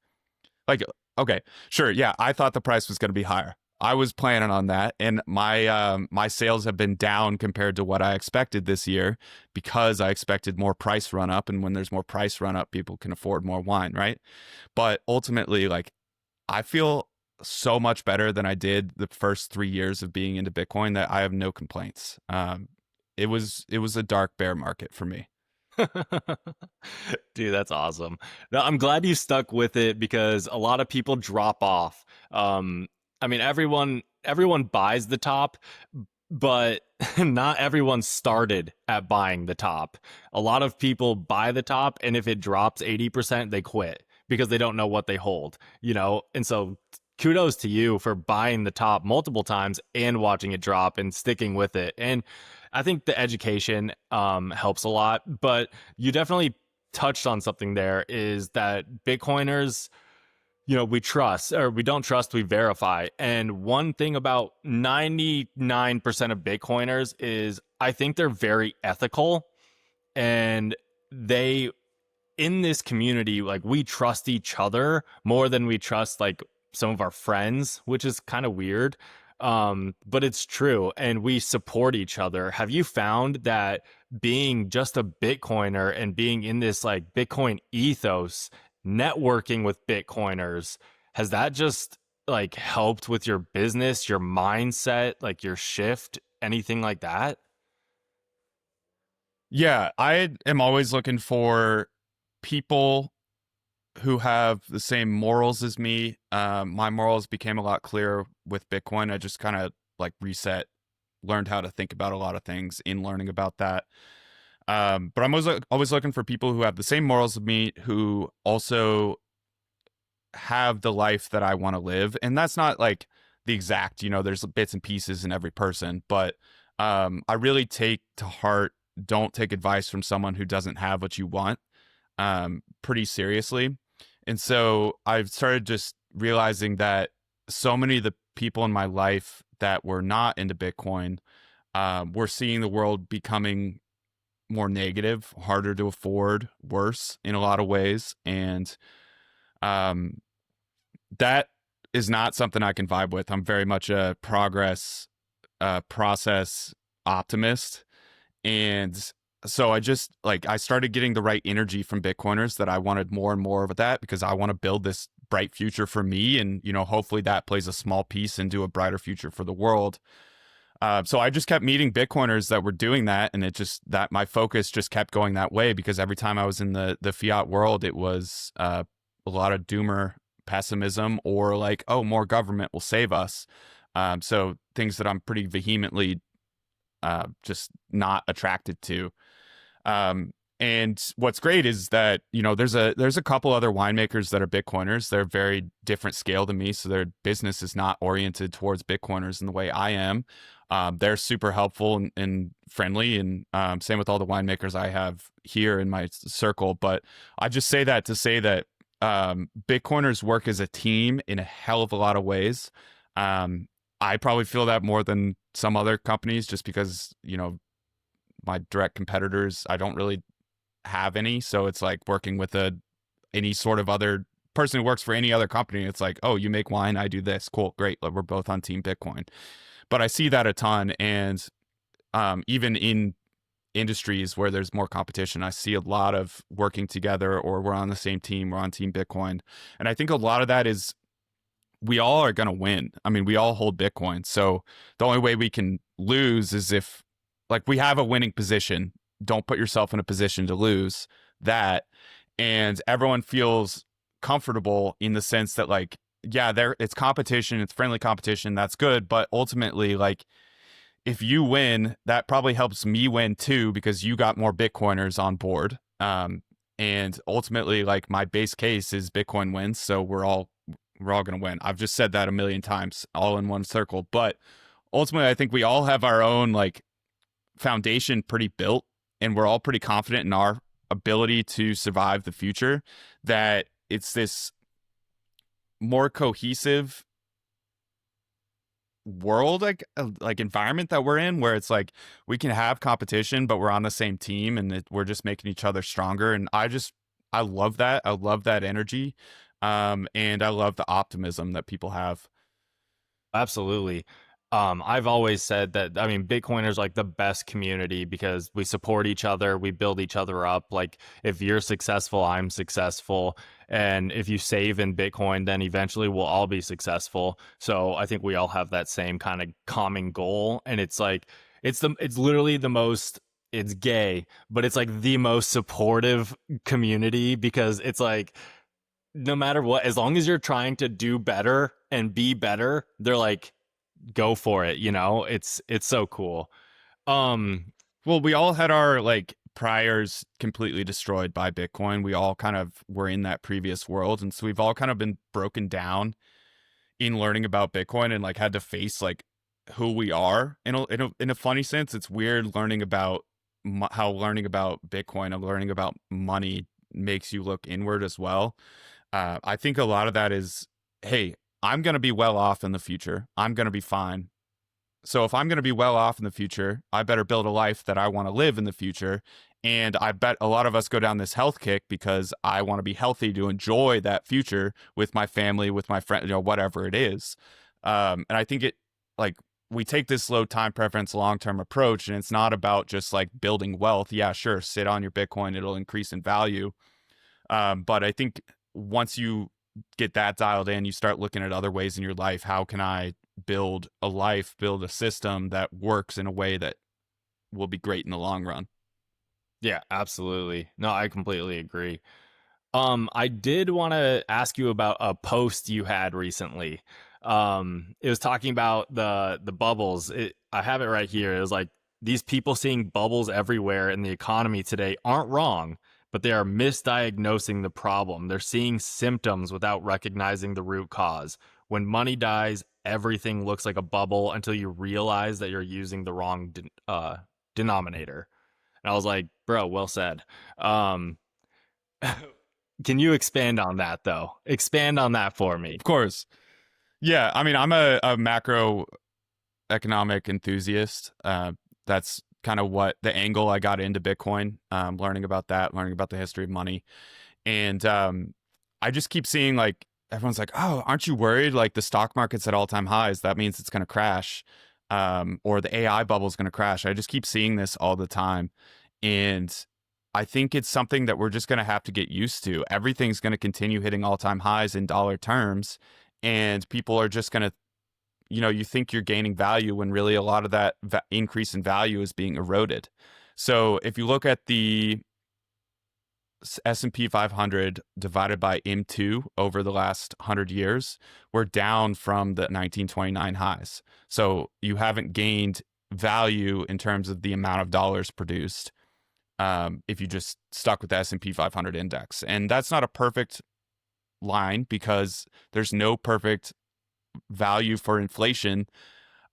like, okay, sure, yeah, I thought the price was going to be higher. I was planning on that, and my sales have been down compared to what I expected this year because I expected more price run up, and when there's more price run up, people can afford more wine, right? But ultimately, like, I feel so much better than I did the first 3 years of being into Bitcoin that I have no complaints. It was a dark bear market for me. Dude, that's awesome. No, I'm glad you stuck with it because a lot of people drop off. Um, I mean, everyone buys the top, but not everyone started at buying the top. A lot of people buy the top, and if it drops 80%, they quit because they don't know what they hold, And so kudos to you for buying the top multiple times and watching it drop and sticking with it. And I think the education helps a lot, but you definitely touched on something there is that Bitcoiners, we trust or we don't trust, we verify. And one thing about 99% of Bitcoiners is I think they're very ethical and they, in this community, like we trust each other more than we trust like some of our friends, which is kind of weird. But it's true, and we support each other. Have you found that being just a Bitcoiner and being in this like Bitcoin ethos, networking with Bitcoiners, has that just like helped with your business, your mindset, like your shift, anything like that? Yeah, I am always looking for people who have the same morals as me. My morals became a lot clearer with Bitcoin. I just kind of like reset, learned how to think about a lot of things in learning about that. But I'm always looking for people who have the same morals as me, who also have the life that I want to live. And that's not like the exact, there's bits and pieces in every person, but I really take to heart, don't take advice from someone who doesn't have what you want, pretty seriously. And so I've started just realizing that so many of the people in my life that were not into Bitcoin were seeing the world becoming more negative, harder to afford, worse in a lot of ways. And um, that is not something I can vibe with. I'm very much a progress, process optimist. And so I started getting the right energy from Bitcoiners that I wanted more and more of that because I want to build this bright future for me. And, hopefully that plays a small piece into a brighter future for the world. So I just kept meeting Bitcoiners that were doing that. And that my focus just kept going that way because every time I was in the fiat world, it was a lot of doomer pessimism or like, oh, more government will save us. So things that I'm pretty vehemently just not attracted to. And what's great is that, there's a couple other winemakers that are Bitcoiners. They're very different scale than me. So their business is not oriented towards Bitcoiners in the way I am. They're super helpful and friendly. And same with all the winemakers I have here in my circle. But I just say that to say that Bitcoiners work as a team in a hell of a lot of ways. I probably feel that more than some other companies just because, my direct competitors, I don't really have any. So it's like working with any sort of other person who works for any other company. It's like, oh, you make wine, I do this. Cool, great. Like, we're both on Team Bitcoin. But I see that a ton. And even in industries where there's more competition, I see a lot of working together, or we're on the same team, we're on Team Bitcoin. And I think a lot of that is we all are going to win. I mean, we all hold Bitcoin. So the only way we can lose is if, like, we have a winning position. Don't put yourself in a position to lose that. And everyone feels comfortable in the sense that, like, yeah, it's competition, it's friendly competition, that's good. But ultimately, like, if you win, that probably helps me win too, because you got more Bitcoiners on board. And ultimately, like, my base case is Bitcoin wins. So we're all going to win. I've just said that a million times, all in one circle. But ultimately, I think we all have our own, like, foundation pretty built, and we're all pretty confident in our ability to survive the future. That it's this more cohesive world, like environment that we're in, where it's like we can have competition, but we're on the same team, and we're just making each other stronger. And I love that. I love that energy. And I love the optimism that people have. Absolutely. I've always said that, I mean, Bitcoiners like the best community because we support each other, we build each other up. Like, if you're successful, I'm successful. And if you save in Bitcoin, then eventually we'll all be successful. So I think we all have that same kind of common goal. And it's like, it's literally the most, it's gay, but it's like the most supportive community because it's like, no matter what, as long as you're trying to do better and be better, they're like, go for it. It's so cool. Um, Well, we all had our, like, priors completely destroyed by Bitcoin. We all kind of were in that previous world, and so we've all kind of been broken down in learning about Bitcoin, and, like, had to face, like, who we are in a funny sense. It's weird learning about how learning about Bitcoin and learning about money makes you look inward as well. I think a lot of that is, hey, I'm going to be well off in the future. I'm going to be fine. So if I'm going to be well off in the future, I better build a life that I want to live in the future. And I bet a lot of us go down this health kick because I want to be healthy to enjoy that future with my family, with my friend, whatever it is. And I think like, we take this low time preference, long term approach, and it's not about just, like, building wealth. Yeah, sure, sit on your Bitcoin, it'll increase in value. But I think once you get that dialed in, you start looking at other ways in your life. How can I build a life, build a system that works in a way that will be great in the long run? yeah, absolutely. No, I completely agree. I did want to ask you about a post you had recently. It was talking about the bubbles. I have it right here. It was like, these people seeing bubbles everywhere in the economy today aren't wrong, but they are misdiagnosing the problem. They're seeing symptoms without recognizing the root cause. When money dies, everything looks like a bubble until you realize that you're using the wrong denominator. And I was like, bro, well said. Um, can you expand on that though? Expand on that for me. Of course. Yeah. I mean, I'm a macroeconomic enthusiast. That's kind of what the angle I got into Bitcoin, learning about that, learning about the history of money. And I just keep seeing, like, everyone's like, oh, aren't you worried? Like, the stock market's at all time highs. That means it's going to crash. Or the AI bubble is going to crash. I just keep seeing this all the time. And I think it's something that we're just going to have to get used to. Everything's going to continue hitting all time highs in dollar terms. And people are just going to, you think you're gaining value when really a lot of that increase in value is being eroded. So if you look at the S&P 500 divided by M2 over the last 100 years, we're down from the 1929 highs. So you haven't gained value in terms of the amount of dollars produced, if you just stuck with the S&P 500 index. And that's not a perfect line because there's no perfect value for inflation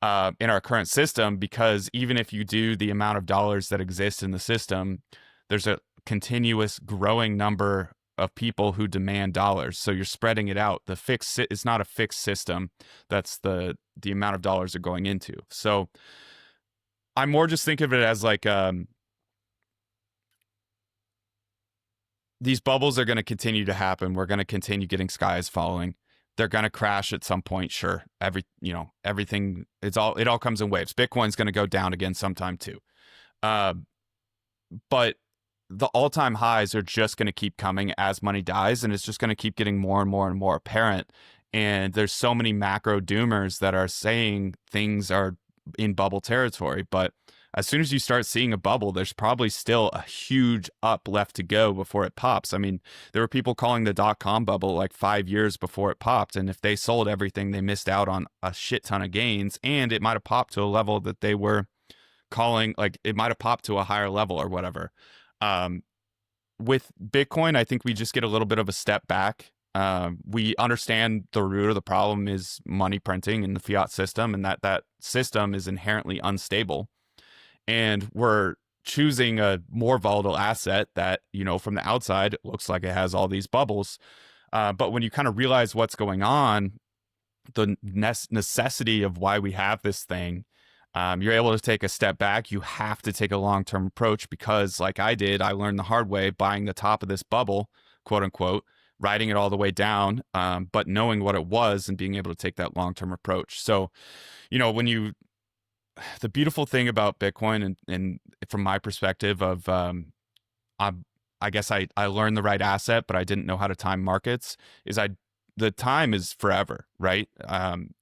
in our current system, because even if you do the amount of dollars that exist in the system, there's a continuous growing number of people who demand dollars. So you're spreading it out. It's not a fixed system. That's the amount of dollars are going into. So I more just think of it as like these bubbles are going to continue to happen. We're going to continue getting skies falling. They're going to crash at some point. Sure. Everything, it all comes in waves. Bitcoin's going to go down again sometime too. Uh, but the all-time highs are just going to keep coming as money dies, and it's just going to keep getting more and more and more apparent. And there's so many macro doomers that are saying things are in bubble territory, but as soon as you start seeing a bubble, there's probably still a huge up left to go before it pops. I mean, there were people calling the dot-com bubble like 5 years before it popped, and if they sold everything, they missed out on a shit ton of gains, and it might have popped to a level that they were calling, like it might have popped to a higher level or whatever. With Bitcoin, I think we just get a little bit of a step back. We understand the root of the problem is money printing in the fiat system, and that system is inherently unstable. And we're choosing a more volatile asset that, from the outside, it looks like it has all these bubbles. But when you kind of realize what's going on, the necessity of why we have this thing, you're able to take a step back. You have to take a long-term approach because, like I did, I learned the hard way buying the top of this bubble, quote unquote, riding it all the way down, but knowing what it was and being able to take that long-term approach. So, the beautiful thing about Bitcoin and from my perspective of, I guess I learned the right asset, but I didn't know how to time markets is the time is forever, right?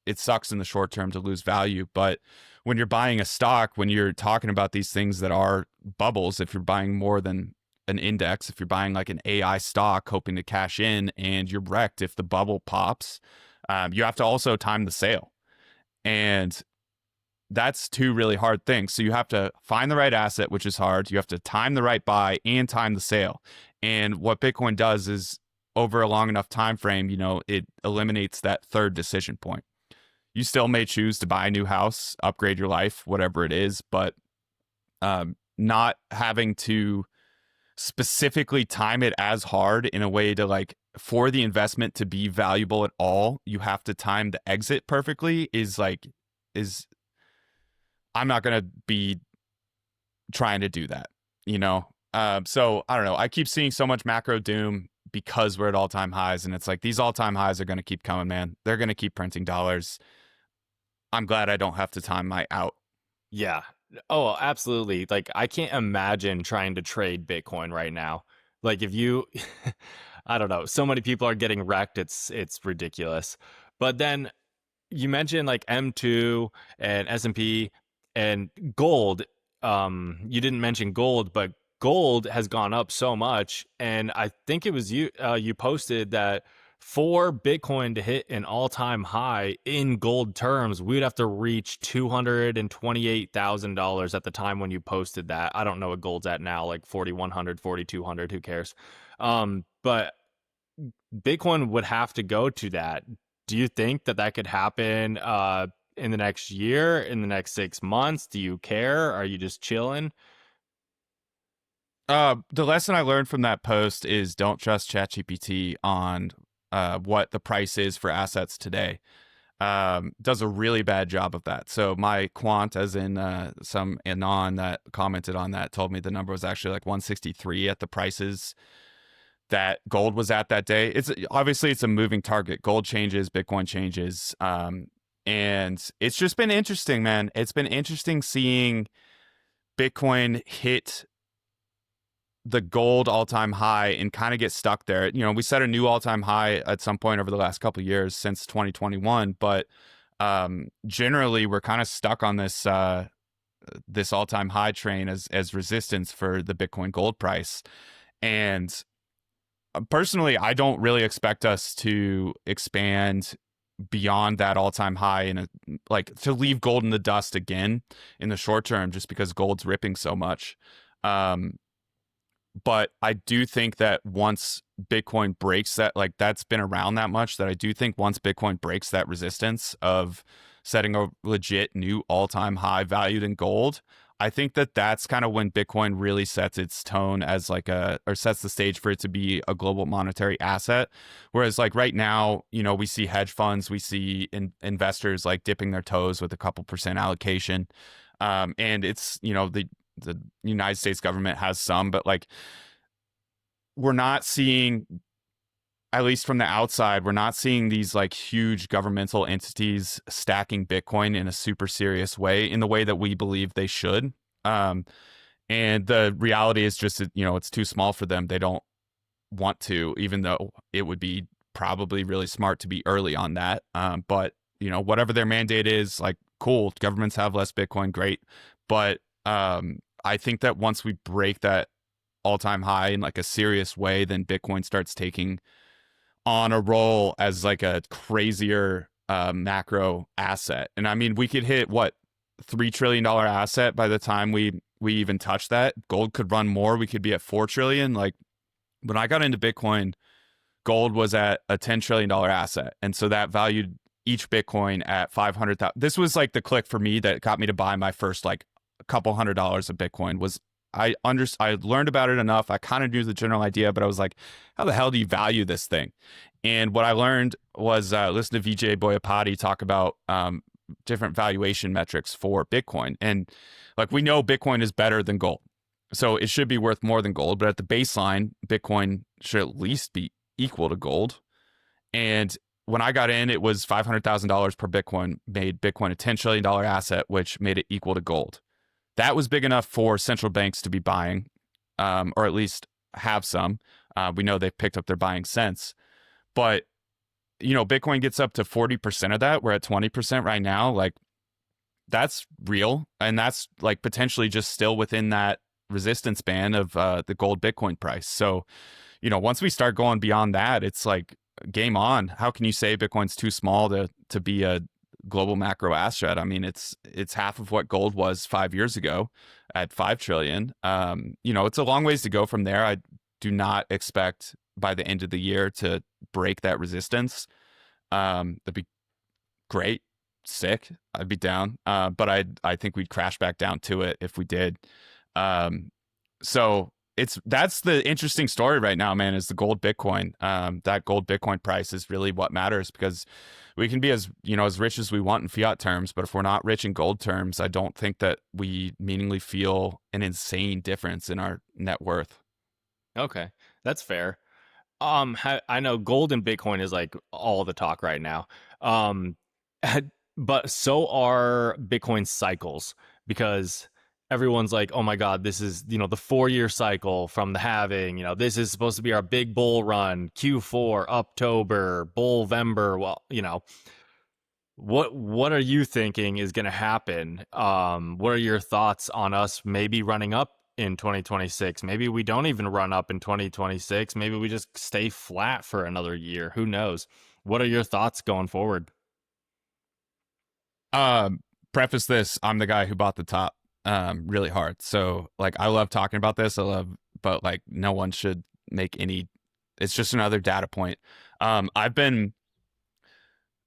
It sucks in the short term to lose value, but when you're buying a stock, when you're talking about these things that are bubbles, if you're buying more than an index, if you're buying like an AI stock hoping to cash in and you're wrecked if the bubble pops, you have to also time the sale. And that's two really hard things. So you have to find the right asset, which is hard. You have to time the right buy and time the sale. And what Bitcoin does is over a long enough time frame, it eliminates that third decision point. You still may choose to buy a new house, upgrade your life, whatever it is, but not having to specifically time it as hard in a way to like for the investment to be valuable at all, you have to time the exit perfectly is I'm not going to be trying to do that, So I don't know. I keep seeing so much macro doom because we're at all-time highs, and it's like these all-time highs are going to keep coming, man. They're going to keep printing dollars. I'm glad I don't have to time my out. Yeah. Oh, absolutely. Like I can't imagine trying to trade Bitcoin right now. Like if you I don't know, so many people are getting wrecked, it's ridiculous. But then you mentioned like M2 and S&P and gold. You didn't mention gold, but gold has gone up so much, and I think it was you posted that for Bitcoin to hit an all-time high in gold terms, we'd have to reach $228,000 at the time when you posted that. I don't know what gold's at now, like 4,100, 4,200, who cares? But Bitcoin would have to go to that. Do you think that could happen in the next year, in the next 6 months? Do you care? Are you just chilling? The lesson I learned from that post is don't trust ChatGPT on what the price is for assets today. Does a really bad job of that. So my quant, as in some anon that commented on that, told me the number was actually like 163 at the prices that gold was at that day. It's obviously it's a moving target. Gold changes, Bitcoin changes, and it's just been interesting, man. It's been interesting seeing Bitcoin hit the gold all-time high and kind of get stuck there. We set a new all-time high at some point over the last couple of years since 2021, but generally we're kind of stuck on this this all-time high train as resistance for the Bitcoin gold price. And personally, I don't really expect us to expand beyond that all-time high and like to leave gold in the dust again in the short term, just because gold's ripping so much. But I do think that once Bitcoin breaks that, like that's been around that much, that I do think once Bitcoin breaks that resistance of setting a legit new all-time high valued in gold, I think that that's kind of when Bitcoin really sets its tone as like or sets the stage for it to be a global monetary asset. Whereas like right now, we see hedge funds, we see investors like dipping their toes with a couple percent allocation. And it's, the United States government has some, but like we're not seeing, at least from the outside, we're not seeing these like huge governmental entities stacking Bitcoin in a super serious way, in the way that we believe they should. Um, and the reality is just that, it's too small for them. They don't want to, even though it would be probably really smart to be early on that. But, whatever their mandate is, like, cool, governments have less Bitcoin, great. But I think that once we break that all time high in like a serious way, then Bitcoin starts taking on a roll as like a crazier macro asset. And I mean, we could hit what, $3 trillion asset by the time we even touch that. Gold could run more. We could be at 4 trillion. Like when I got into Bitcoin, gold was at a $10 trillion asset, and so that valued each Bitcoin at 500,000. This was like the click for me that got me to buy my first like a couple $100 of Bitcoin. Was I learned about it enough. I kind of knew the general idea, but I was like, how the hell do you value this thing? And what I learned was listen to Vijay Boyapati talk about different valuation metrics for Bitcoin. And like we know Bitcoin is better than gold. So it should be worth more than gold, but at the baseline, Bitcoin should at least be equal to gold. And when I got in, it was $500,000 per Bitcoin, made Bitcoin a $10 trillion asset, which made it equal to gold. That was big enough for central banks to be buying, or at least have some. We know they've picked up their buying since. But, Bitcoin gets up to 40% of that. We're at 20% right now. Like, that's real. And that's like potentially just still within that resistance band of the gold Bitcoin price. So, once we start going beyond that, it's like game on. How can you say Bitcoin's too small to be a global macro asset? I mean, it's half of what gold was 5 years ago at 5 trillion. It's a long ways to go from there. I do not expect by the end of the year to break that resistance. That'd be great, sick. I'd be down. But I think we'd crash back down to it if we did. So that's the interesting story right now, man, is the gold Bitcoin. That gold Bitcoin price is really what matters, because we can be as rich as we want in fiat terms, but if we're not rich in gold terms, I don't think that we meaningfully feel an insane difference in our net worth. Okay, that's fair. I know gold and Bitcoin is like all the talk right now. Um, but so are Bitcoin cycles, because everyone's like, oh my God, this is, the 4 year cycle from the halving. This is supposed to be our big bull run, Q4, October, Bullvember. Well, what are you thinking is going to happen? What are your thoughts on us maybe running up in 2026? Maybe we don't even run up in 2026. Maybe we just stay flat for another year. Who knows? What are your thoughts going forward? Um, Preface this: I'm the guy who bought the top really hard. So like, I love talking about this. But like, no one should make any. It's just another data point. I've been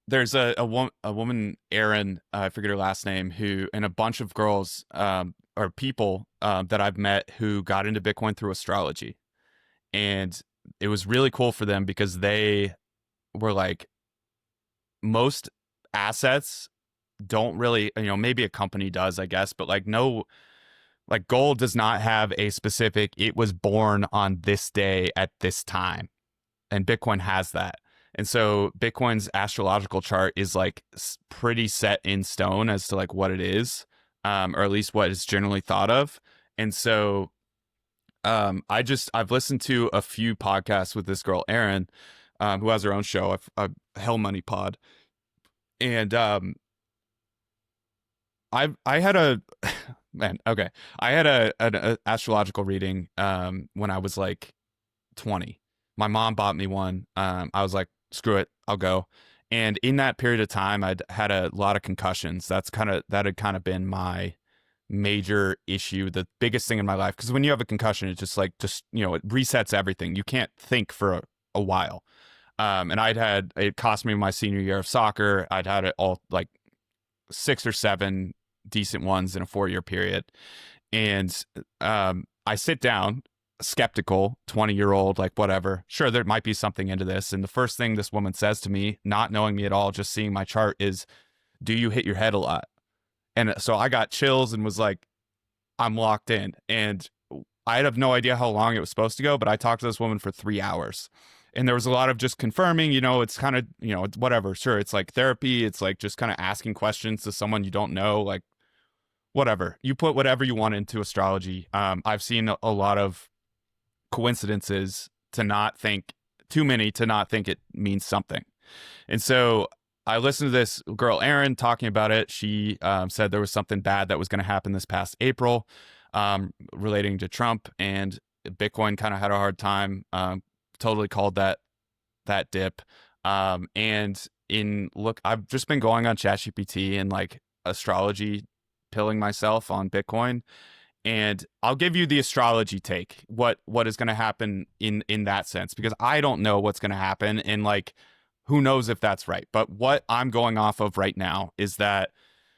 there's a woman, Erin, I forget her last name, who, and a bunch of girls or people that I've met who got into Bitcoin through astrology, and it was really cool for them because they were like, most assets don't really, maybe a company does, I guess, but like no, like gold does not have a specific, it was born on this day at this time, and Bitcoin has that. And so Bitcoin's astrological chart is like pretty set in stone as to like what it is, or at least what is generally thought of. And so I've listened to a few podcasts with this girl Erin, who has her own show, a Hell Money Pod, and I had a man, okay, I had an astrological reading when I was like 20. My mom bought me one. I was like, screw it, I'll go. And in that period of time, I'd had a lot of concussions. That had kind of been my major issue, the biggest thing in my life. Because when you have a concussion, it's just it resets everything. You can't think for a while. And it cost me my senior year of soccer. I'd had it all like 6 or 7 decent ones in a 4-year period. And I sit down, skeptical, 20-year-old, like whatever. Sure, there might be something into this. And the first thing this woman says to me, not knowing me at all, just seeing my chart, is, "Do you hit your head a lot?" And so I got chills and was like, I'm locked in. And I have no idea how long it was supposed to go, but I talked to this woman for 3 hours. And there was a lot of just confirming, it's kind of, whatever. Sure, it's like therapy. It's like just kind of asking questions to someone you don't know, like whatever. You put whatever you want into astrology. I've seen a lot of coincidences to not think, too many to not think it means something. And so I listened to this girl, Erin, talking about it. She said there was something bad that was going to happen this past April relating to Trump, and Bitcoin kind of had a hard time. Totally called that dip. I've just been going on ChatGPT and like astrology, pilling myself on Bitcoin. And I'll give you the astrology take, what is going to happen in that sense, because I don't know what's going to happen, and like who knows if that's right. But what I'm going off of right now is that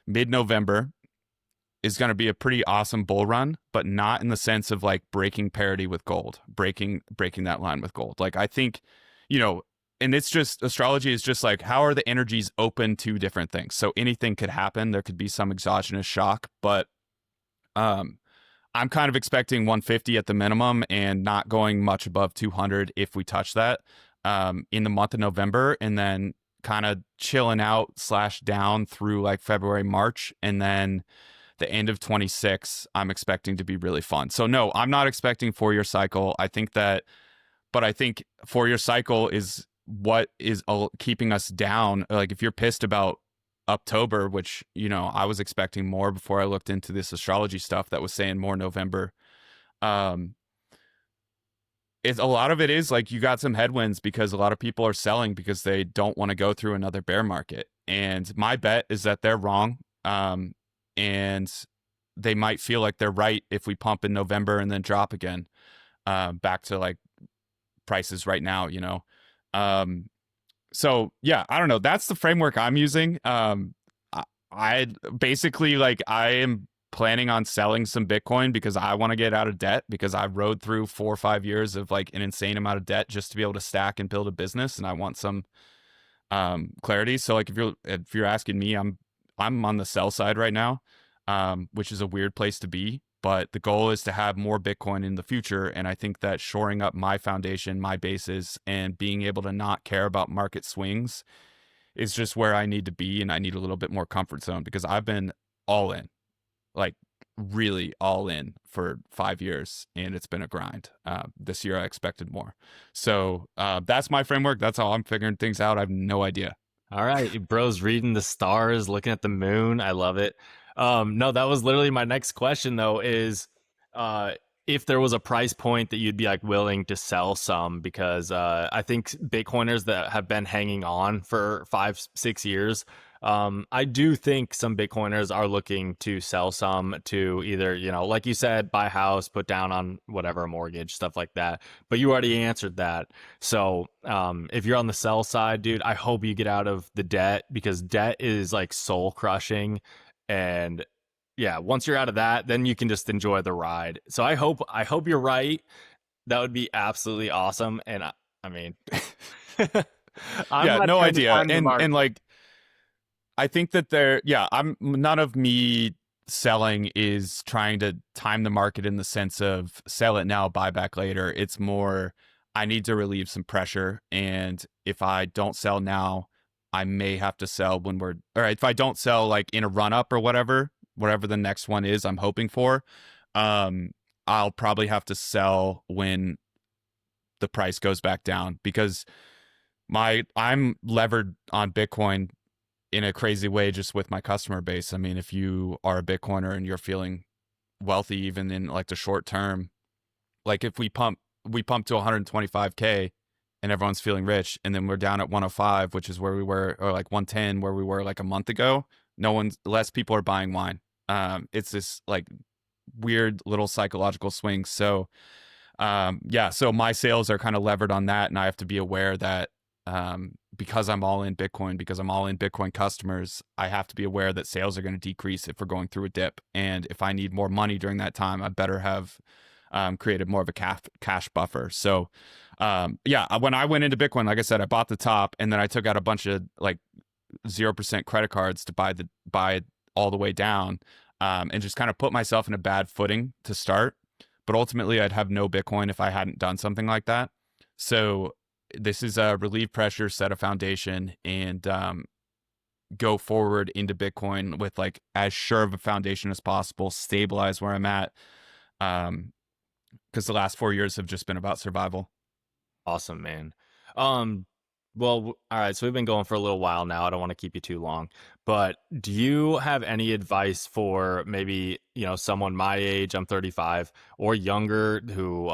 mid-November is going to be a pretty awesome bull run, but not in the sense of like breaking parity with gold, breaking that line with gold. Like I think, and it's just, astrology is just like, how are the energies open to different things? So anything could happen. There could be some exogenous shock, but I'm kind of expecting 150 at the minimum and not going much above 200 if we touch that in the month of November, and then kind of chilling out / down through like February, March, and then the end of 26 I'm expecting to be really fun. So no, I'm not expecting 4-year cycle. I think 4-year cycle is what is keeping us down. Like if you're pissed about October, which I was expecting more before I looked into this astrology stuff that was saying more November. It's a lot of it is like you got some headwinds because a lot of people are selling because they don't want to go through another bear market. And my bet is that they're wrong. And they might feel like they're right if we pump in November and then drop again, back to like prices right now, So yeah, I don't know. That's the framework I'm using. I basically like I am planning on selling some Bitcoin because I want to get out of debt, because I rode through 4 or 5 years of like an insane amount of debt just to be able to stack and build a business, and I want some clarity. So like if you're asking me, I'm on the sell side right now, which is a weird place to be. But the goal is to have more Bitcoin in the future. And I think that shoring up my foundation, my bases, and being able to not care about market swings is just where I need to be. And I need a little bit more comfort zone because I've been all in, like really all in for 5 years. And it's been a grind. This year I expected more. So that's my framework. That's how I'm figuring things out. I have no idea. All right, bro's reading the stars, looking at the moon. I love it. No, that was literally my next question though, is if there was a price point that you'd be like willing to sell some, because I think Bitcoiners that have been hanging on for 5-6 years, I do think some Bitcoiners are looking to sell some to either, like you said, buy a house, put down on whatever, a mortgage, stuff like that. But you already answered that. So if you're on the sell side, dude, I hope you get out of the debt, because debt is like soul crushing. And yeah, once you're out of that, then you can just enjoy the ride. So I hope you're right. That would be absolutely awesome. And I mean, I'm Yeah, not no trying to idea. time the And market. like, I think that I'm none of me selling is trying to time the market in the sense of sell it now, buy back later. It's more, I need to relieve some pressure. And if I don't sell now, I may have to sell or if I don't sell like in a run up or whatever the next one is I'm hoping for, I'll probably have to sell when the price goes back down, because I'm levered on Bitcoin in a crazy way just with my customer base. I mean, if you are a Bitcoiner and you're feeling wealthy even in like the short term, like if we pump to 125K and everyone's feeling rich, and then we're down at 105, which is where we were, or like 110 where we were like a month ago, less people are buying wine. It's this like weird little psychological swing. So yeah, so my sales are kind of levered on that, and I have to be aware that because I'm all in Bitcoin, because I'm all in Bitcoin customers, I have to be aware that sales are going to decrease if we're going through a dip. And if I need more money during that time, I better have created more of a cash buffer. So, yeah, when I went into Bitcoin, like I said, I bought the top, and then I took out a bunch of like 0% credit cards to buy it all the way down, and just kind of put myself in a bad footing to start. But ultimately, I'd have no Bitcoin if I hadn't done something like that. So this is a relieve pressure, set a foundation, and go forward into Bitcoin with like as sure of a foundation as possible, stabilize where I'm at. Because the last 4 years have just been about survival. Awesome, man. Um, well, all right. So we've been going for a little while now. I don't want to keep you too long, but do you have any advice for maybe, someone my age, I'm 35, or younger who,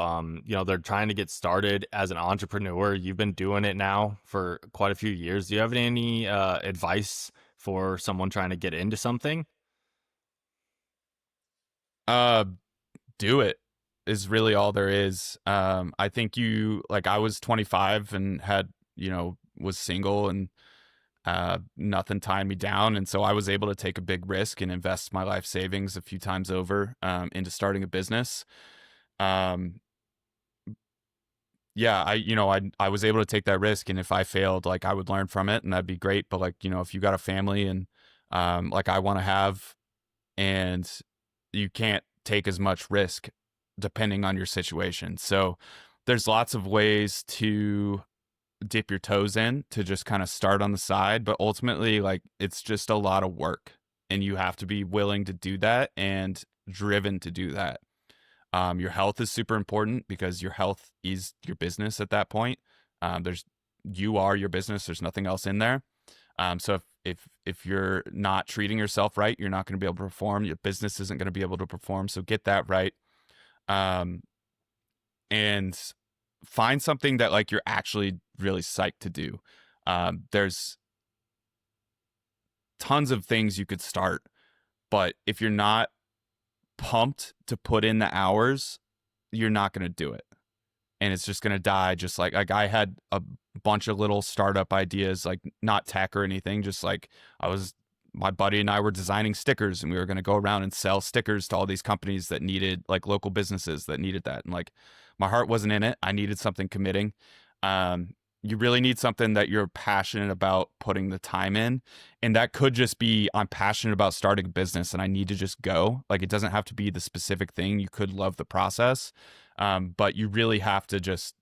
they're trying to get started as an entrepreneur? You've been doing it now for quite a few years. Do you have any advice for someone trying to get into something? Uh, do it is really all there is. I think I was 25 and was single, and nothing tied me down. And so I was able to take a big risk and invest my life savings a few times over into starting a business. Um, yeah, I was able to take that risk. And if I failed, like I would learn from it and that'd be great. But like, if you got a family and like I want to have, and you can't take as much risk depending on your situation. So there's lots of ways to dip your toes in to just kind of start on the side, but ultimately like it's just a lot of work, and you have to be willing to do that and driven to do that. Your health is super important because your health is your business at that point. There's You are your business. There's nothing else in there. So if you're not treating yourself right, you're not going to be able to perform. Your business isn't going to be able to perform. So get that right. Um, and find something that like you're actually really psyched to do. There's tons of things you could start, but if you're not pumped to put in the hours, you're not going to do it. And it's just going to die. Just like I had a bunch of little startup ideas, like not tech or anything, just like my buddy and I were designing stickers, and we were going to go around and sell stickers to all these companies that needed, like local businesses that needed that. And like my heart wasn't in it. I needed something committing. You really need something that you're passionate about putting the time in. And that could just be, I'm passionate about starting a business and I need to just go. Like it doesn't have to be the specific thing. You could love the process. But you really have to just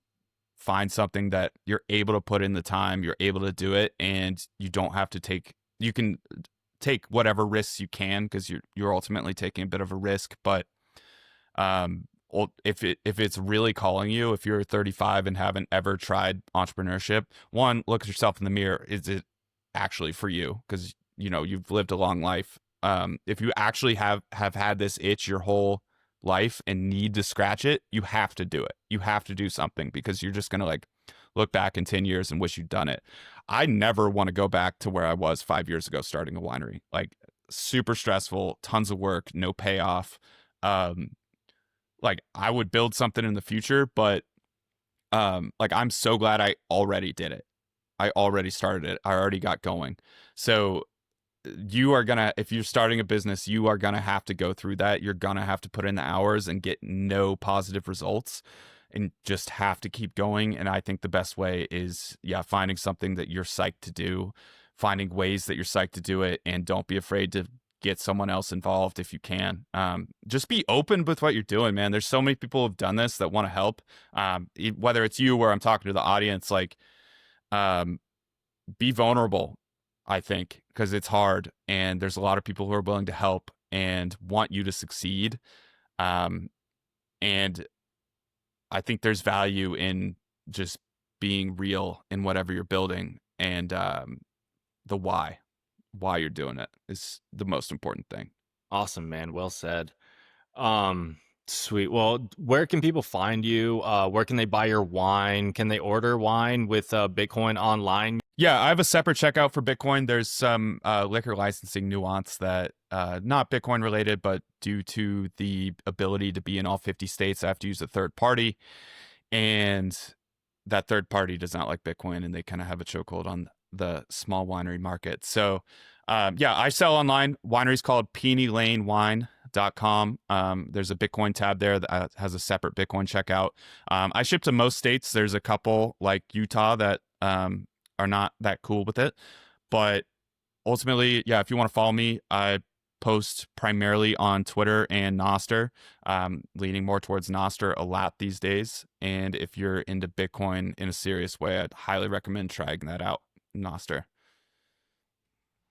find something that you're able to put in the time, you're able to do it, and you don't have to you can take whatever risks you can, because you're ultimately taking a bit of a risk. But if it's really calling you, if you're 35 and haven't ever tried entrepreneurship, one, look at yourself in the mirror. Is it actually for you? Because you've lived a long life. If you actually have had this itch your whole life and need to scratch it, you have to do it. You have to do something, because you're just gonna like look back in 10 years and wish you'd done it. I never want to go back to where I was 5 years ago starting a winery. Like super stressful, tons of work, no payoff. Like I would build something in the future, but like I'm so glad I already did it. I already started it. I already got going. So if you're starting a business, you are gonna have to go through that. You're gonna have to put in the hours and get no positive results, and just have to keep going. And I think the best way is, yeah, finding something that you're psyched to do, finding ways that you're psyched to do it, and don't be afraid to get someone else involved if you can. Just be open with what you're doing, man. There's so many people who've done this that want to help. Whether it's you or I'm talking to the audience, like, um, be vulnerable, I think, because it's hard, and there's a lot of people who are willing to help and want you to succeed. Um, and I think there's value in just being real in whatever you're building, and the why you're doing it is the most important thing. Awesome, man. Well said. Um, Sweet. Well, where can people find you? Where can they buy your wine? Can they order wine with Bitcoin online? Yeah, I have a separate checkout for Bitcoin. There's some liquor licensing nuance that not Bitcoin related, but due to the ability to be in all 50 states, I have to use a third party, and that third party does not like Bitcoin, and they kind of have a chokehold the small winery market. So yeah, I sell online. Winery's called PeonyLaneWine.com. There's a Bitcoin tab there that has a separate Bitcoin checkout. I ship to most states. There's a couple like Utah that are not that cool with it, but ultimately, yeah, if you want to follow me, I post primarily on Twitter and Nostr, leaning more towards Nostr a lot these days. And if you're into Bitcoin in a serious way, I'd highly recommend trying that out, Nostr.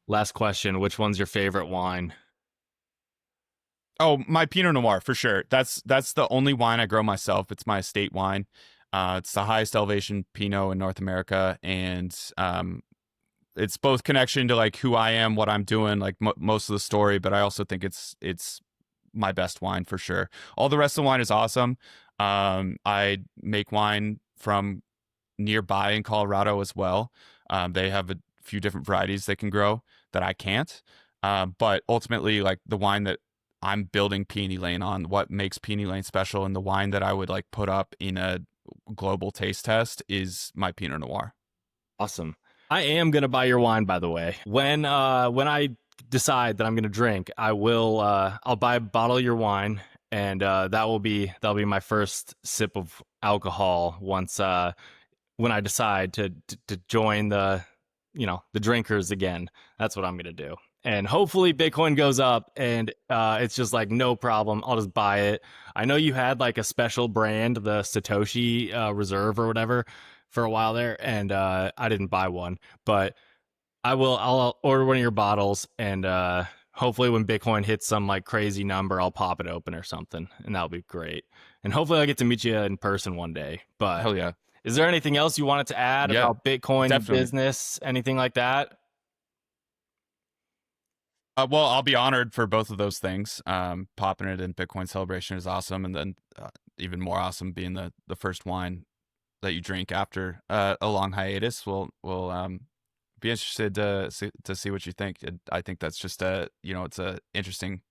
Last question: which one's your favorite wine? Oh, my Pinot Noir for sure. That's the only wine I grow myself. It's my estate wine. It's the highest elevation Pinot in North America, and it's both connection to like who I am, what I'm doing, like most of the story. But I also think it's my best wine for sure. All the rest of the wine is awesome. I make wine from nearby in Colorado as well. They have a few different varieties they can grow that I can't. But ultimately, like the wine that I'm building Peony Lane on, what makes Peony Lane special, and the wine that I would like put up in a global taste test is my Pinot Noir. Awesome. I am gonna buy your wine, by the way. When I decide that I'm gonna drink, I'll buy a bottle of your wine, and that'll be my first sip of alcohol once when I decide to join the drinkers again. That's what I'm gonna do. And hopefully Bitcoin goes up and it's just like no problem. I'll just buy it. I know you had like a special brand, the Satoshi Reserve or whatever, for a while there, and I didn't buy one, but I'll order one of your bottles, and hopefully when Bitcoin hits some like crazy number, I'll pop it open or something, and that'll be great. And hopefully I'll get to meet you in person one day. But Hell yeah. is there anything else you wanted to add Yeah, about Bitcoin and definitely. business, anything like that? Well, I'll be honored for both of those things. Popping it in Bitcoin celebration is awesome, and then even more awesome being the first wine that you drink after a long hiatus. We'll be interested to see what you think. I think that's just it's a interesting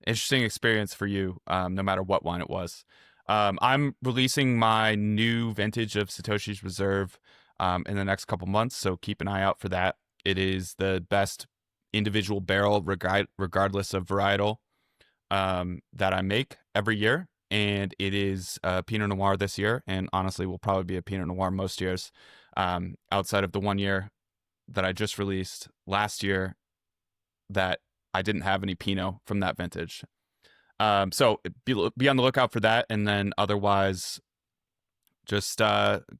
experience for you, no matter what wine it was. I'm releasing my new vintage of Satoshi's Reserve in the next couple months, so keep an eye out for that. It is the best individual barrel, regardless of varietal, that I make every year. And it is Pinot Noir this year, and honestly, will probably be a Pinot Noir most years, outside of the 1 year that I just released last year that I didn't have any Pinot from that vintage. So be on the lookout for that, and then otherwise, just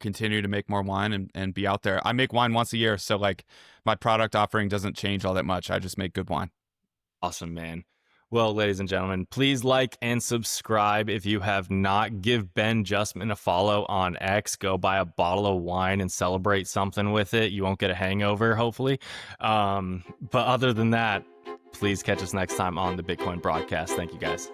continue to make more wine and be out there. I make wine once a year, so like my product offering doesn't change all that much. I just make good wine. Awesome, man. Well, ladies and gentlemen, please like and subscribe if you have not. Give Ben Justman a follow on X. Go buy a bottle of wine and celebrate something with it. You won't get a hangover, hopefully. But other than that, please catch us next time on the Bitcoin broadcast. Thank you, guys.